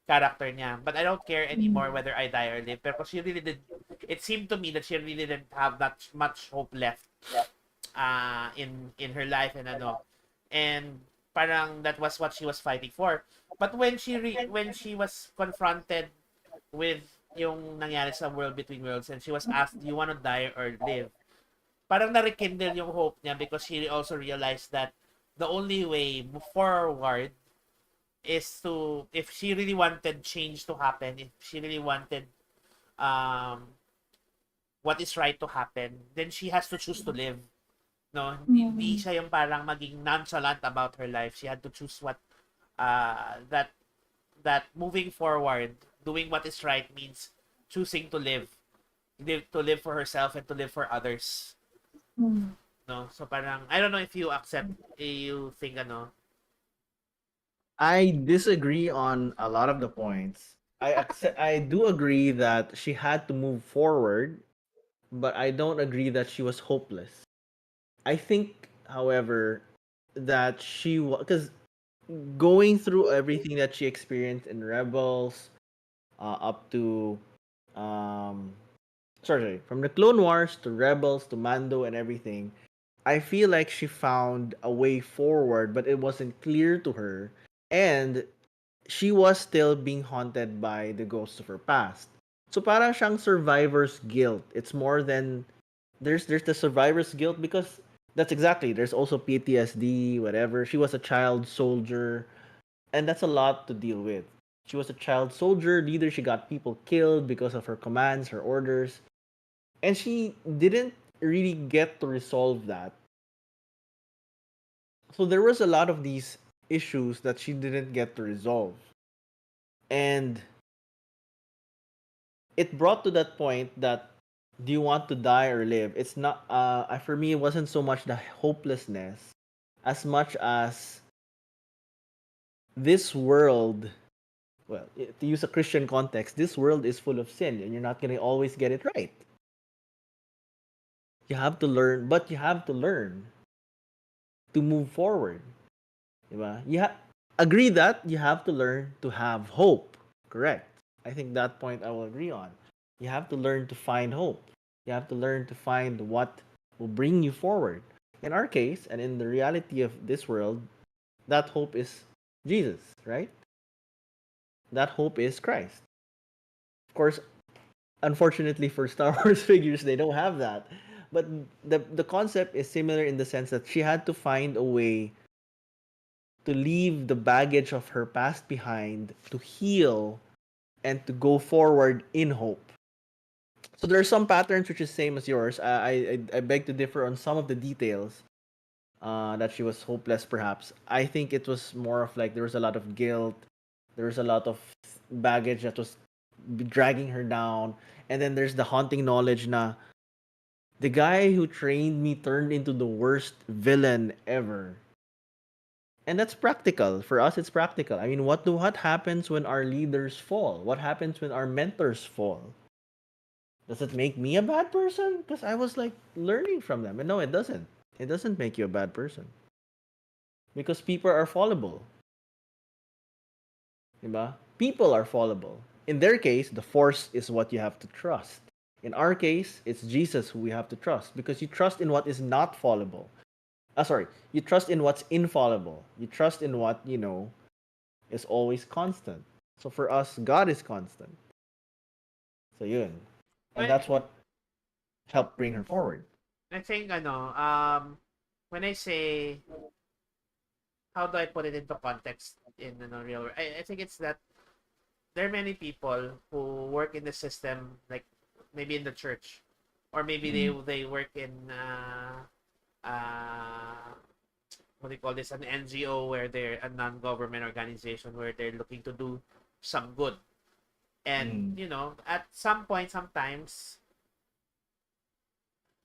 character niya. But I don't care anymore Mm. whether I die or live. Pero she really did, it seemed to me that she really didn't have that much hope left in her life, and and parang that was what she was fighting for. But when she was confronted with yung nangyari sa World Between Worlds, and she was asked, do you want to die or live, parang na-rekindle yung hope niya, because she also realized that the only way forward is to, if she really wanted change to happen, if she really wanted um what is right to happen, then she has to choose to live. No, hindi Mm. siya yung parang maging nonchalant about her life. She had to choose what that moving forward, doing what is right means choosing to live for herself and to live for others. Mm. No, so parang I don't know if you accept, you think I disagree on a lot of the points. I do agree that she had to move forward, but I don't agree that she was hopeless. I think, however, that she was because going through everything that she experienced in Rebels, up to um sorry, from the Clone Wars to Rebels to Mando and everything, I feel like she found a way forward, but it wasn't clear to her, and she was still being haunted by the ghosts of her past. So parang siyang survivor's guilt. It's more than there's the survivor's guilt because that's exactly there's also PTSD, whatever. She was a child soldier, and that's a lot to deal with. She was a child soldier leader. She got people killed because of her commands, her orders, and she didn't really get to resolve that. So there was a lot of these issues that she didn't get to resolve, and it brought to that point that do you want to die or live? It's not for me it wasn't so much the hopelessness as much as this world, well, to use a Christian context, this world is full of sin and you're not going to always get it right. You have to learn, but you have to learn to move forward. Diba? Agree that you have to learn to have hope. Correct. I think that point I will agree on. You have to learn to find hope. You have to learn to find what will bring you forward. In our case, and in the reality of this world, that hope is Jesus, right? That hope is Christ. Of course, unfortunately for Star Wars figures, they don't have that. But the concept is similar in the sense that she had to find a way to leave the baggage of her past behind, to heal, and to go forward in hope. So there are some patterns which is same as yours. I beg to differ on some of the details. That she was hopeless, perhaps. I think it was more of like there was a lot of guilt, there was a lot of baggage that was dragging her down, and then there's the haunting knowledge na the guy who trained me turned into the worst villain ever. And that's practical. For us, it's practical. I mean, what happens when our leaders fall? What happens when our mentors fall? Does it make me a bad person? Because I was like learning from them. And no, it doesn't. It doesn't make you a bad person. Because people are fallible. Diba? People are fallible. In their case, the force is what you have to trust. In our case, it's Jesus who we have to trust because you trust in what is not fallible. Sorry, you trust in what's infallible. You trust in what, is always constant. So for us, God is constant. So yun. And Well, that's what helped bring her forward. I think when I say how do I put it into context in real world, I think it's that there are many people who work in the system, like maybe in the church, or maybe Mm. they work in uh, what do you call this, an NGO where they're a non-government organization where they're looking to do some good. And Mm. at some point, sometimes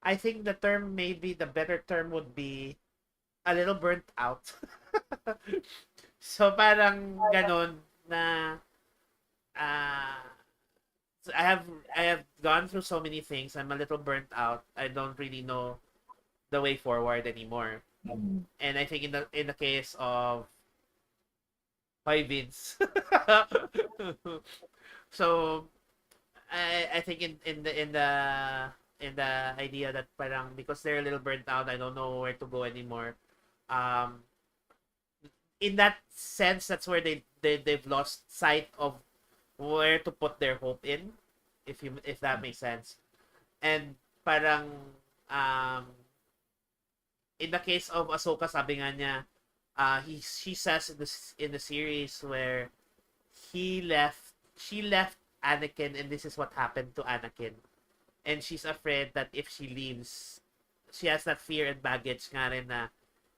I think the term, maybe the better term would be a little burnt out. So parang ganon na uh, I have gone through so many things. I'm a little burnt out. I don't really know the way forward anymore. Mm. And I think in the case of Hoy Vince. So I think in the idea that parang because they're a little burnt out, I don't know where to go anymore. Um, in that sense, that's where they've lost sight of where to put their hope in, if that makes sense. And parang um, in the case of Ahsoka, sabi nga niya, she says in the series where she left Anakin, and this is what happened to Anakin. And she's afraid that if she leaves, she has that fear and baggage nga rin na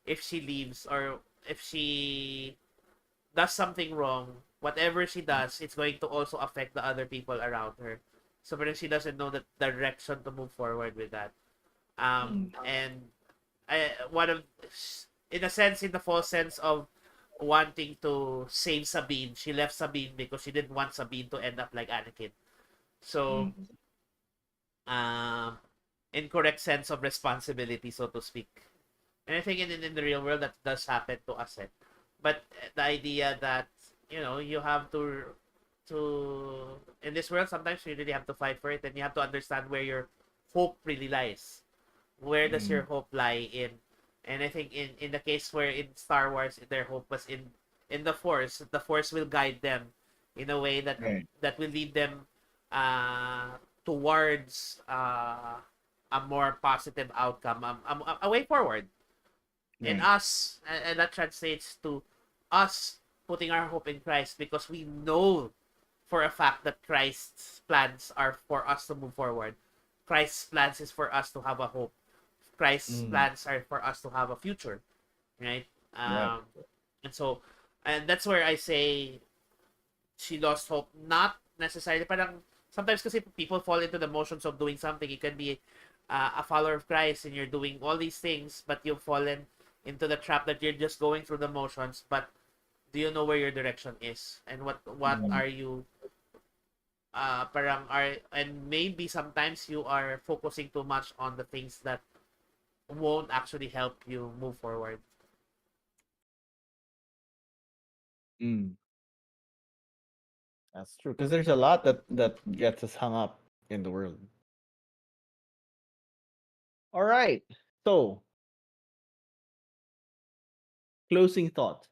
if she leaves or if she does something wrong, whatever she does, it's going to also affect the other people around her. So but she doesn't know the direction to move forward with that. Mm. And one of, in a sense, in the false sense of wanting to save Sabine. She left Sabine because she didn't want Sabine to end up like Anakin. So, Mm. um, incorrect sense of responsibility, so to speak. And I think in the real world that does happen to us. Eh. But the idea that you have to in this world sometimes you really have to fight for it, and you have to understand where your hope really lies. Where does your Mm. hope lie in? And I think in the case where in Star Wars their hope was in the Force. The Force will guide them in a way Right. that will lead them towards a more positive outcome, a way forward. And Right. us, and that translates to us putting our hope in Christ because we know for a fact that Christ's plans are for us to move forward. Christ's plans is for us to have a hope. Christ's Mm. plans are for us to have a future, right? Yep. And so, and that's where I say she lost hope. Not necessarily, parang sometimes kasi people fall into the motions of doing something. You can be a follower of Christ and you're doing all these things, but you've fallen into the trap that you're just going through the motions. But do you know where your direction is and what Mm. are you parang are, and maybe sometimes you are focusing too much on the things that won't actually help you move forward. Mm. That's true. Because there's a lot that gets us hung up in the world. All right. So, closing thought.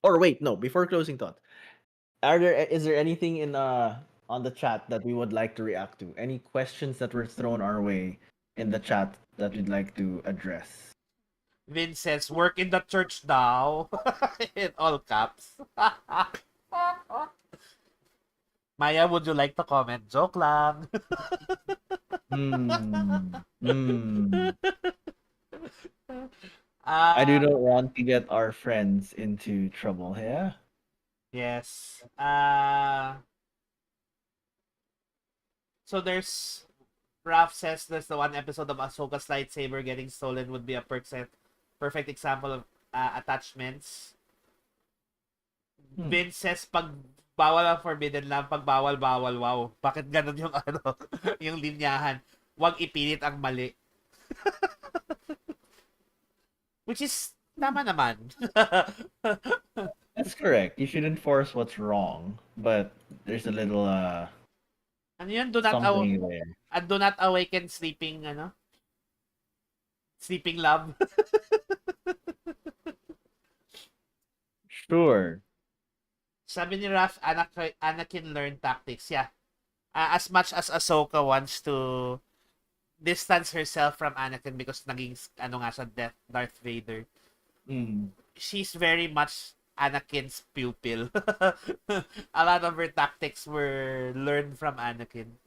Or wait, no, before closing thought. Is there anything in on the chat that we would like to react to? Any questions that were thrown our way in the chat that we'd like to address? Vin says, work in the church now. In all caps. Maya, would you like to comment? Joke lang. Hmm. Hmm. I do uh, not want to get our friends into trouble. Yeah. yes. So there's Raf says there's the one episode of Ahsoka's lightsaber getting stolen would be a perfect example of attachments. Hmm. Vince says pag bawal ang forbidden lang, pag bawal bawal, wow. Bakit ganun yung ano, yung linyahan? Huwag ipilit ang mali. Which is tama naman. That's correct. You should enforce what's wrong, but there's a little Ano yun? something there. Do not awaken sleeping ano? Sleeping love. Sure. Sabi ni Raf, Anakin learned tactics. Yeah. As much as Ahsoka wants to distance herself from Anakin because naging ano nga siya Darth Vader. Mm. She's very much Anakin's pupil. A lot of her tactics were learned from Anakin.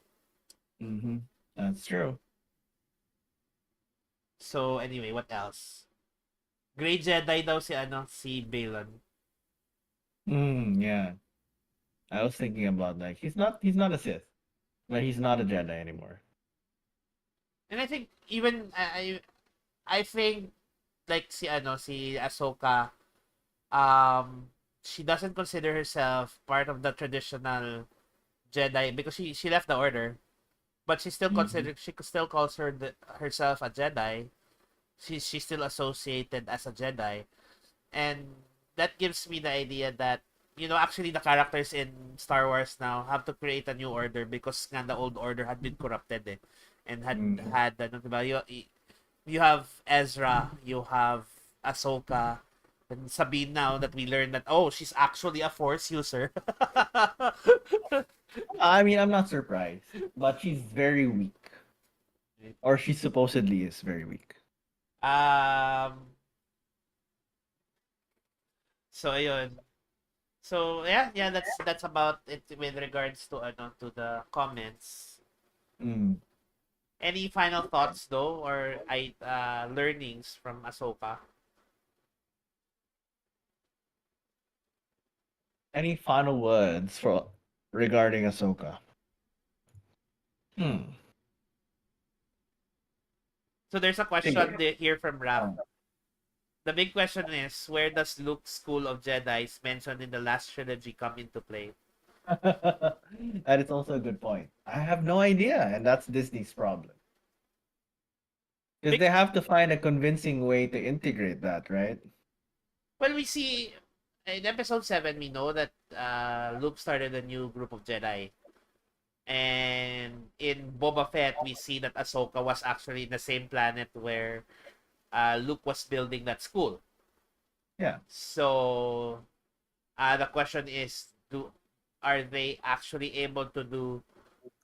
Mm-hmm. That's true. So anyway, what else? Grey Jedi daw si Balon. Yeah. I was thinking about that. He's not a Sith, but he's not a Jedi anymore. And I think even I think like si Ahsoka, um she doesn't consider herself part of the traditional Jedi because she left the order, but Mm-hmm. she still calls herself a Jedi. She's still associated as a Jedi, and that gives me the idea that actually the characters in Star Wars now have to create a new order because nga the old order had been corrupted and Mm-hmm. had ano diba you have Ezra, you have Ahsoka, and Sabine now that we learn that she's actually a Force user. I mean, I'm not surprised, but she's very weak, or she supposedly is very weak. um so ayun. So yeah, that's about it with regards to to the comments. Mm. Any final thoughts though, or learnings from Ahsoka? Any final words for regarding Ahsoka? Hmm. So there's a Sige. question here from Raf. Oh. the big question is, where does Luke's school of Jedi's mentioned in the last trilogy come into play? That is also a good point. I have no idea, and that's Disney's problem. Because Big, they have to find a convincing way to integrate that, right? well, we see in episode 7, we know that Luke started a new group of Jedi. And in Boba Fett, we see that Ahsoka was actually in the same planet where Luke was building that school. Yeah. So the question is, are they actually able to do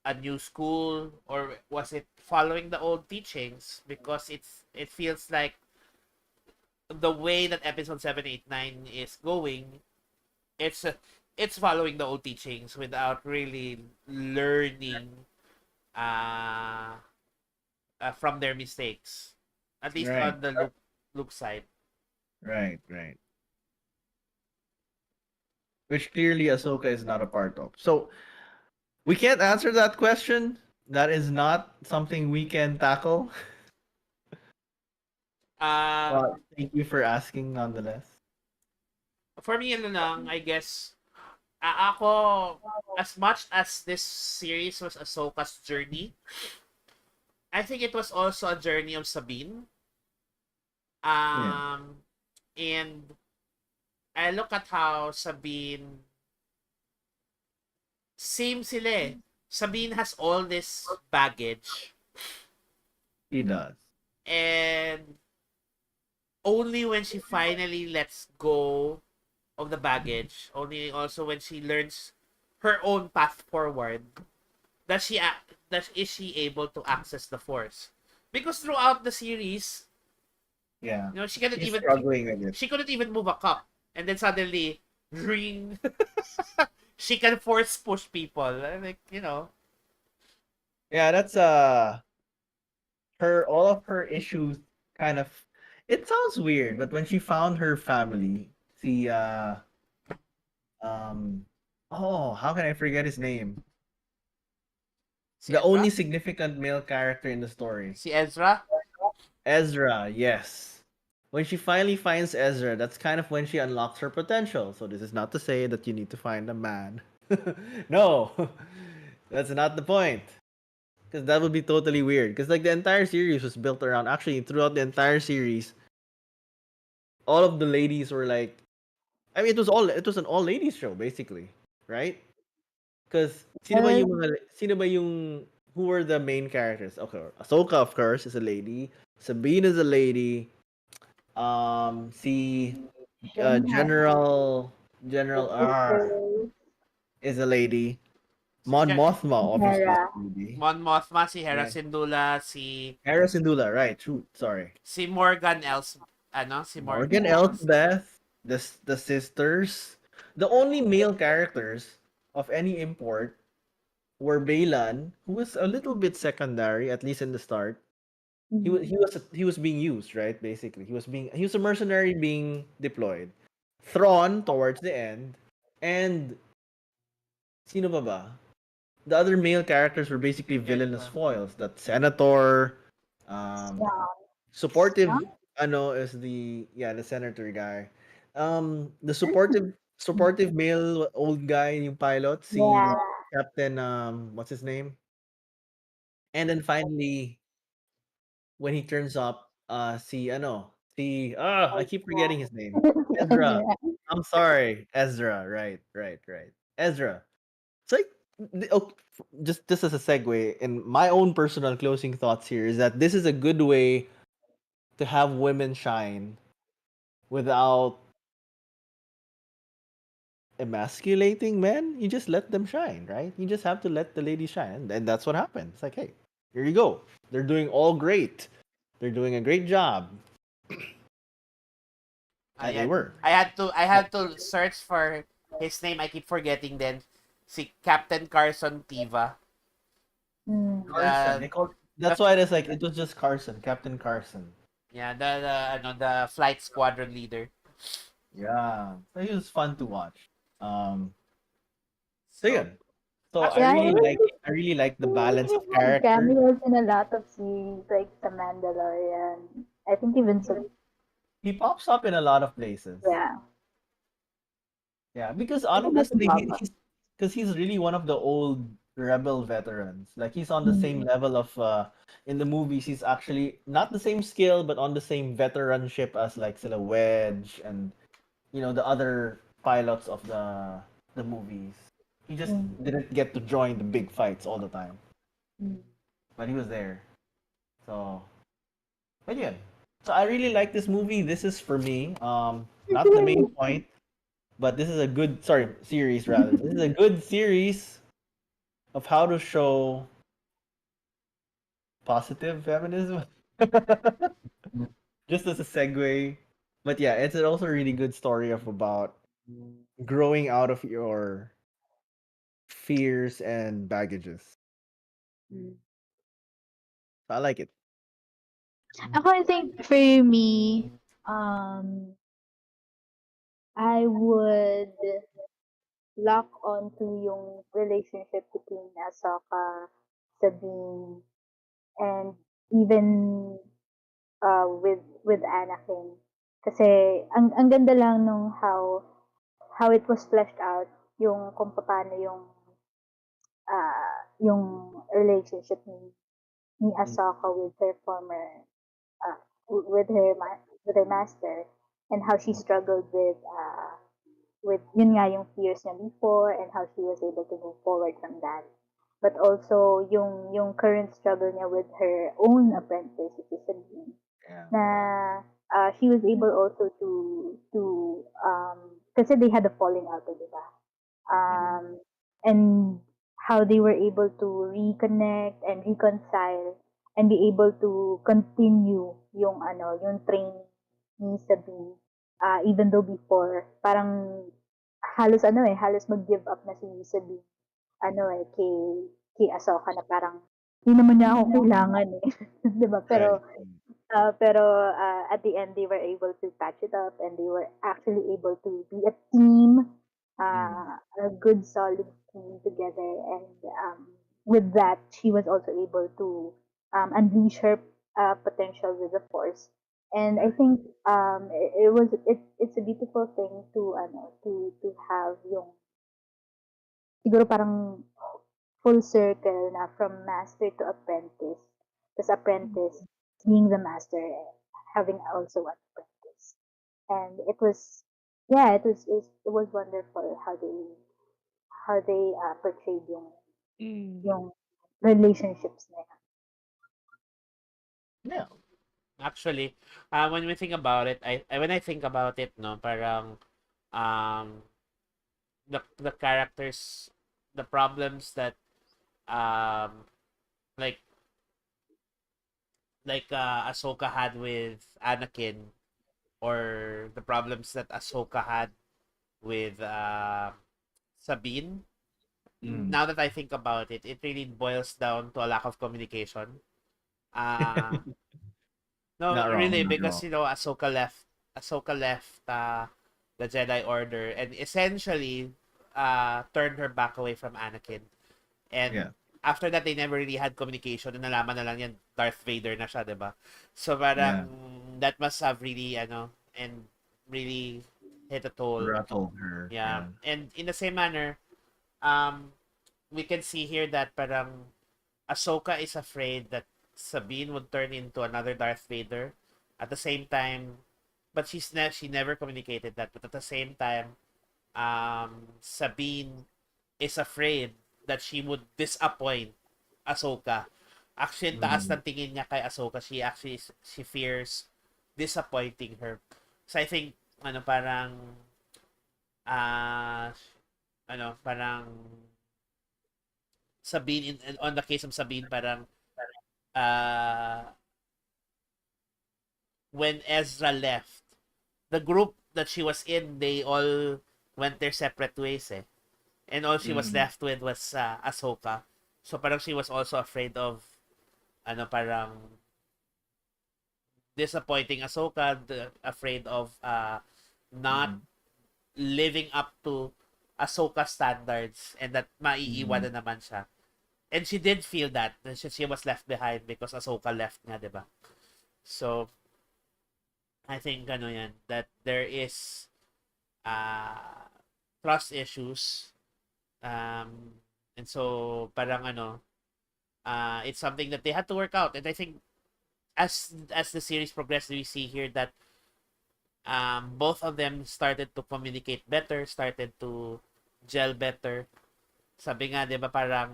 a new school, or was it following the old teachings? Because it feels like the way that episode 7, 8, 9 is going, it's it's following the old teachings without really learning uh, from their mistakes, at least Right. on the Luke side. Right. Right. Which clearly Ahsoka is not a part of. So we can't answer that question. That is not something we can tackle. Uh, But thank you for asking nonetheless. for me, ano lang, I guess, ako, as much as this series was Ahsoka's journey, I think it was also a journey of Sabine. Yeah. And I look at how Sabine, same sila eh. Sabine has all this baggage, He does. and only when she finally lets go of the baggage, only also when she learns her own path forward, does she that is she able to access the force. Because throughout the series, Yeah. she couldn't He's even struggling with it. she couldn't even move a cup, and then suddenly ring she can force push people, like Yeah, that's her all of her issues kind of it sounds weird, but when she found her family, see um oh, how can I forget his name? si The only Ezra. significant male character in the story. Si Ezra. Ezra, yes. When she finally finds Ezra, that's kind of when she unlocks her potential. So this is not to say that you need to find a man. No. That's not the point. Because that would be totally weird. Because like the entire series was built around actually throughout the entire series, all of the ladies were like I mean it was an all ladies show basically, right? Because Yes. sino ba yung who were the main characters? Okay, Ahsoka of course is a lady, Sabine is a lady, si General General R sisters, is a lady. Si Mon Mothma obviously is Hera. a lady. Mon Mothma, si Hera Yeah. Syndulla, si Hera Syndulla, right? True. Sorry. si Morgan Els si Morgan Morgan Els Elsbeth, the sisters. The only male characters of any import were Baylan, who was a little bit secondary, at least in the start. Mhm. He was being used, right? Basically, he was a mercenary being deployed. Thrawn towards the end, and sino pa ba? The other male characters were basically si villainous Ezra. foils. That senator, um, supportive. Strong. Ano is the senator guy. The supportive male old guy, yung pilot, si Yeah. Captain what's his name? And then finally, when he turns up, I keep forgetting his name. Ezra. Ezra. I'm sorry, Ezra. Right, right, right. Ezra. It's like just as a segue, in my own personal closing thoughts here is that this is a good way to have women shine without emasculating men. You just let them shine, right? You just have to let the ladies shine, and that's what happened. It's like, hey, here you go. They're doing all great. They're doing a great job, and they Ayan. were. I had to search for his name. I keep forgetting then. Si Captain Carson Tiva. Mm. Carson. The They called. the That's why it is like it was just Carson, Captain Carson. yeah, the flight squadron leader. Yeah, so it was fun to watch. So So yun. So actually, Yeah, he I really like the balance of he had character. cameos in a lot of series like The Mandalorian. I think even so He pops up in a lot of places. Yeah. Yeah, because What about the honestly, Baba? he's really one of the old rebel veterans. Like he's on the same Mm, level of in the movies. He's actually not the same skill, but on the same veteranship as like Sila Wedge and the other pilots of the movies. He just mm, didn't get to join the big fights all the time, mm. but he was there. So, but yeah. So I really like this movie. This is for me. Not the main point, but this is a good series rather. This is a good series of how to show positive feminism. Just as a segue. But yeah, it's also a really good story of about growing out of your fears and baggages. Mm. So I like it. Ako, I think for me, um, I would lock onto yung relationship between Ahsoka, Sabine, and even with Anakin. Kasi ang ganda lang nung how it was fleshed out yung kung paano yung relationship ni Ahsoka with her former uh, with with her master, and how she struggled with yun nga yung fears niya before, and how she was able to move forward from that. But also yung current struggle niya with her own apprentice, which is Sabine, Yeah. na she was able also to kasi they had a falling out, di ba? Yeah. And how they were able to reconnect and reconcile and be able to continue yung training ni Sabine, even though before parang halos mag-give up na si Sabine kay Ahsoka, na parang hindi naman niya ako kailangan eh. 'Di ba? Right. Pero at the end, they were able to patch it up, and they were actually able to be a team, Mm. a good solid team together. And with that, she was also able to unleash her potential with the Force. And I think it's a beautiful thing to have yung siguro parang full circle na from master to apprentice. Tapos apprentice being the master, having also an apprentice. And it was, yeah, it was wonderful how they portrayed yung relationships na yan. Yeah. Actually, when we think about it, when I think about it, no, parang um the characters, the problems that um like Ahsoka had with Anakin, or the problems that Ahsoka had with Sabine. Mm. Now that I think about it, it really boils down to a lack of communication. Uh no, Not wrong. really, Not because wrong. Ahsoka left the Jedi Order and essentially turned her back away from Anakin. And Yeah. after that, they never really had communication. And nalaman na lang yan, Darth Vader na siya, diba? So parang Yeah. that must have really, and really hit a toll. Rattled her. Yeah. Yeah. And in the same manner, um, we can see here that parang Ahsoka is afraid that Sabine would turn into another Darth Vader. At the same time, but she never communicated that. But at the same time, Sabine is afraid that she would disappoint Ahsoka. Actually, ang taas Mm. ng tingin niya kay Ahsoka. She fears disappointing her. So I think parang ah parang Sabine, on the case of Sabine, parang uh when Ezra left, the group that she was in, they all went their separate ways eh. And all she was Mm. left with was Ahsoka. So parang she was also afraid of parang disappointing Ahsoka, afraid of not Mm. living up to Ahsoka standards, and that Mm. maiiwan na naman siya. And she did feel that she was left behind because Ahsoka left nga, 'di ba? So I think ano yan, that there is uh, trust issues. And so parang ano, it's something that they had to work out. And I think as the series progressed, we see here that both of them started to communicate better, started to gel better. Sabi nga, 'di ba, parang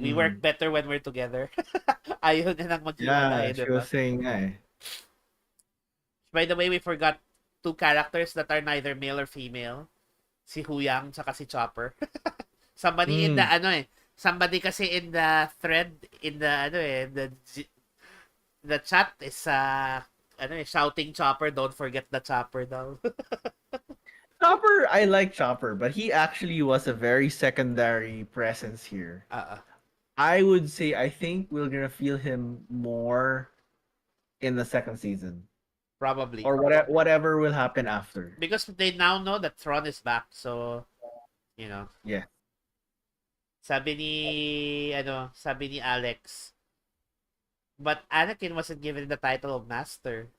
we work Mm. better when we're together. Ayaw na nang Yeah, maghiwalay, 'di she ba? was saying nga eh. By the way, we forgot two characters that are neither male or female. Si Huyang tsaka si Chopper. Somebody in the Mm. ano eh, somebody kasi in the thread in the ano eh, the chat is ano eh, shouting Chopper, don't forget the Chopper daw. Chopper, I like Chopper, but he actually was a very secondary presence here. uh I would say I think we're gonna feel him more in the second season, Probably. or whatever will happen after. Because they now know that Thrawn is back, so you know. Yeah. Sabi ni Alex, but Anakin wasn't given the title of master.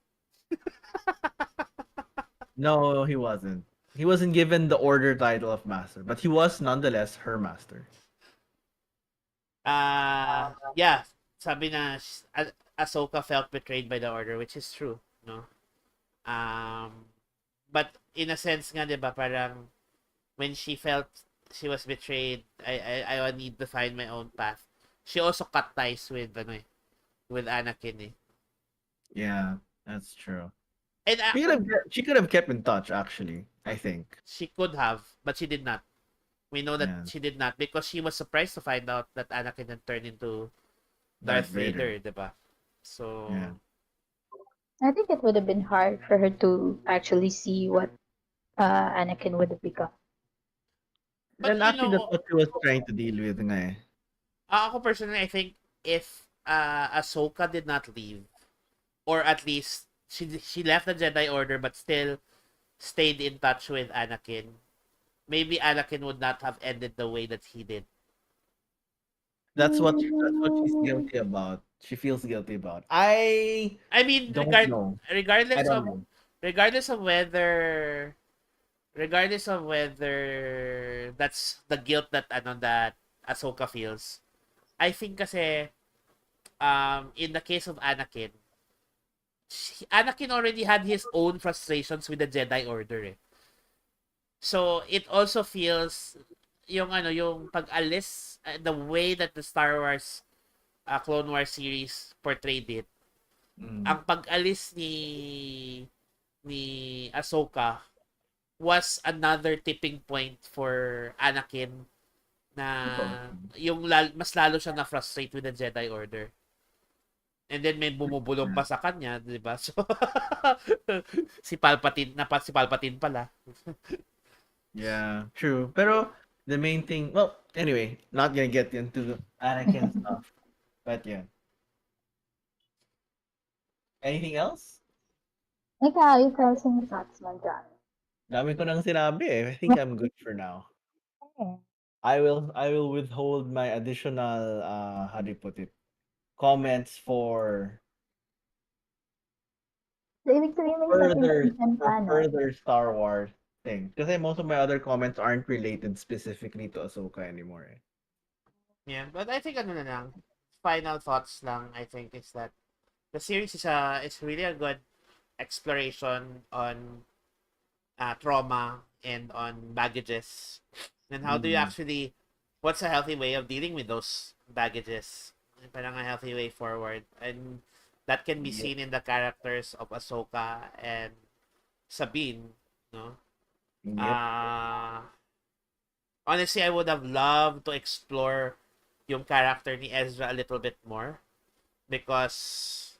No, he wasn't. He wasn't given the order title of master, but he was nonetheless her master. Yeah, sabi na Ahsoka felt betrayed by the order, which is true, no? But in a sense nga, 'di ba, parang when she felt she was betrayed, I need to find my own path. She also cut ties with with Anakin eh. Yeah, that's true. And She could have kept in touch actually, I think. she could have, but she did not. We know that Yeah. she did not because she was surprised to find out that Anakin had turned into Darth Darth Vader. Vader, 'di ba? So Yeah. I think it would have been hard for her to actually see what Anakin would have become. but And you actually that's know, what she was trying to deal with nga eh. ako personally, I think if Ahsoka did not leave, or at least she left the Jedi Order but still stayed in touch with Anakin, maybe Anakin would not have ended the way that he did. That's what she's guilty about. She feels guilty about. I I mean, don't know. I regardless don't of know. regardless of whether regardless of whether that's the guilt that that Ahsoka feels, I think kasi in the case of Anakin, Anakin already had his own frustrations with the Jedi Order eh. So it also feels yung pag-alis, the way that the Star Wars Clone Wars series portrayed it. Mm. Ang pag-alis ni Ahsoka was another tipping point for Anakin na mas lalo siya na-frustrate with the Jedi Order. And then may bumubulong pa sa kanya, 'di ba? So si Palpatine pala. Yeah, true. Pero the main thing, well, anyway, not gonna get into the Anakin stuff. But yeah. Anything else? Ikaw sing thoughts man dyan. Dami ko nang sinabi eh. I think I'm good for now. I will withhold my additional how do you put it? Comments for So, ibig sabihin may second season pa, no? further Star Wars thing. Kasi most of my other comments aren't related specifically to Ahsoka anymore eh. Yeah, but I think na lang, final thoughts lang I think is that the series is really a good exploration on trauma and on baggages. And how do you actually, what's a healthy way of dealing with those baggages? Parang a healthy way forward. And that can be seen in the characters of Ahsoka and Sabine, no? Yep. Honestly, I would have loved to explore yung character ni Ezra a little bit more because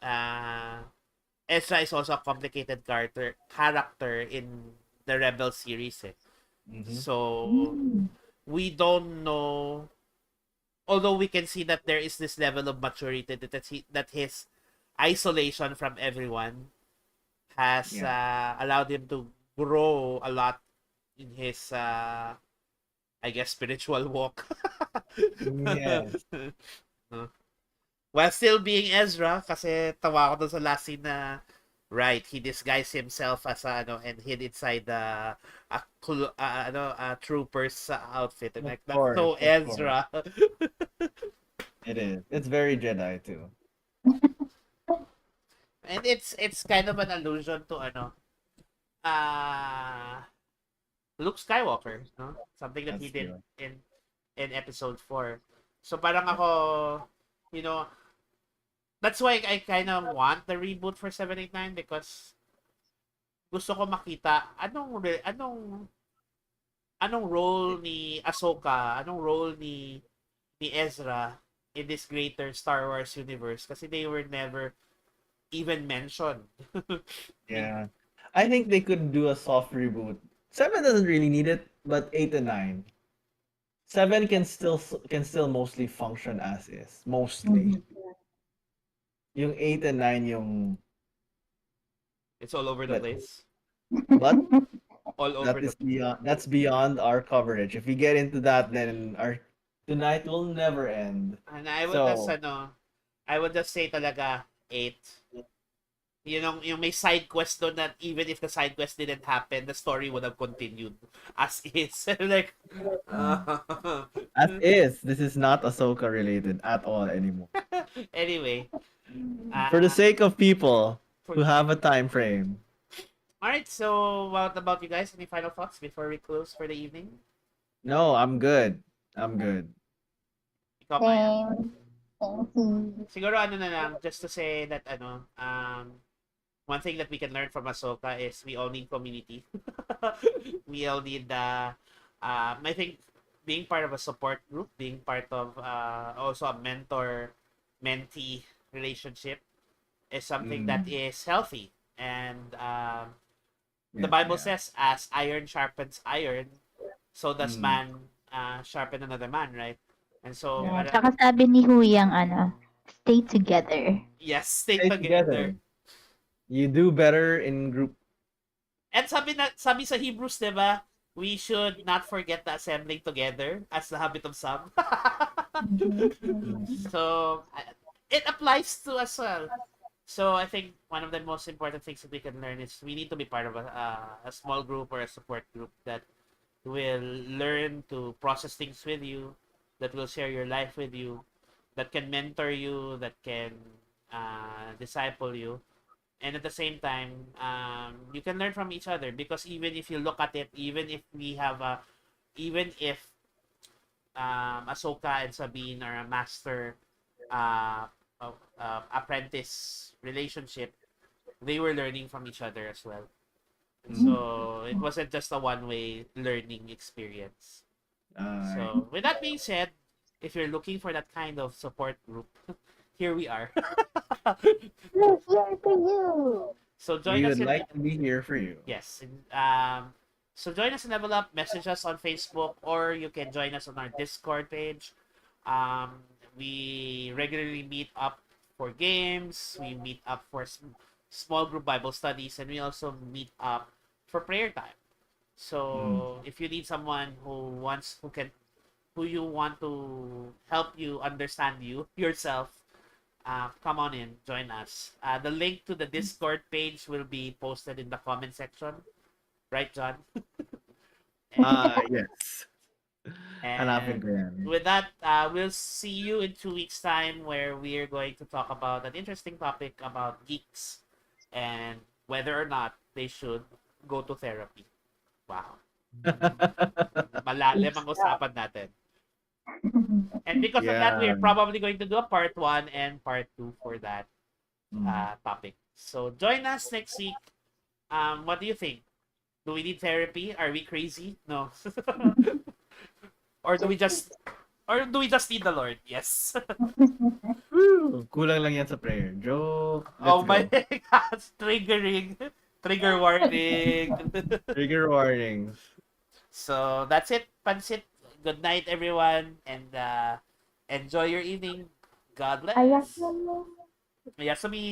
Ezra is also a complicated character in the Rebel series eh. So we don't know, although we can see that there is this level of maturity that his isolation from everyone has allowed him to grow a lot in his I guess spiritual walk. Yes. While still being Ezra, kasi tawa ko dun sa last scene na Right, he disguised himself as ano and hid inside the a trooper's outfit, and like that's so Of course. Ezra. It is. It's very Jedi too. And it's kind of an allusion to ano uh Luke Skywalker, no? Something that he That's did true. in episode 4. So parang ako, you know, that's why I kind of want the reboot for 789 because gusto ko makita anong role ni Ahsoka, anong role ni Ezra in this greater Star Wars universe kasi they were never even mentioned. In, Yeah. I think they could do a soft reboot. 7 doesn't really need it, but 8 and 9. 7 can still mostly function as is. Mostly. Mhm. Yung 8 and 9 yung it's all over the but place. but All over the that's beyond our coverage. If we get into that, then our tonight will never end. And So I would just say talaga 8. Yung may side quest doon that even if the side quest didn't happen, the story would have continued as is. Like, uh, as is, this is not Ahsoka related at all anymore. anyway, For the uh, sake of people for who the have sake. a time frame. All right, so what about you guys? Any final thoughts before we close for the evening? No, I'm good. I'm good. Ikaw, Maya? Same. Thank you. Siguro ano na lang, just to say that one thing that we can learn from Ahsoka is we all need community. We all need I think being part of a support group, being part of also a mentor mentee relationship is something that Mm, is healthy. And the yeah, Bible yeah. says, as iron sharpens iron, so does Mm, man sharpen another man, right? And so, Yeah, tsaka sabi ni Huyang stay together. yes, stay stay together. together. You do better in group. And sabi sa Hebrews, 'di ba? We should not forget the assembling together as the habit of some. Mhm. Mm, So it applies to us well. So I think one of the most important things that we can learn is we need to be part of a small group or a support group that will learn to process things with you, that will share your life with you, that can mentor you, that can disciple you, and at the same time, you can learn from each other because even if you look at it, even if Ahsoka and Sabine are a master uh, apprentice relationship, they were learning from each other as well. And mm. so it wasn't just a one-way learning experience. Alright. So with that being said, if you're looking for that kind of support group, here we are. We're here for you. So join We us would in like to be here for you. yes. So join us in Level Up, message us on Facebook, or you can join us on our Discord page. We regularly meet up for games, we meet up for small group Bible studies, and we also meet up for prayer time. Mm. So if you need someone who you want to help you understand you yourself, come on in, join us. The link to the Discord page will be posted in the comment section, right, John? Yes. Hanapin And ko yan. with that, we'll see you in 2 weeks' time where we're going to talk about an interesting topic about geeks and whether or not they should go to therapy. Wow. Deep Malalim ang stuff. usapan natin. And because of that, Yeah. we're probably going to do a part 1 and part 2 for that Mm. topic. So join us next week. What do you think? Do we need therapy? Are we crazy? No. or do we just need the Lord? Yes. Woo! Kulang lang yan sa prayer. Joke. Oh Let's my go. God. Triggering. Trigger warning. Trigger warnings. So that's it. Pansit. Good night, everyone. And enjoy your evening. God bless. Ayasumi. Yasumi.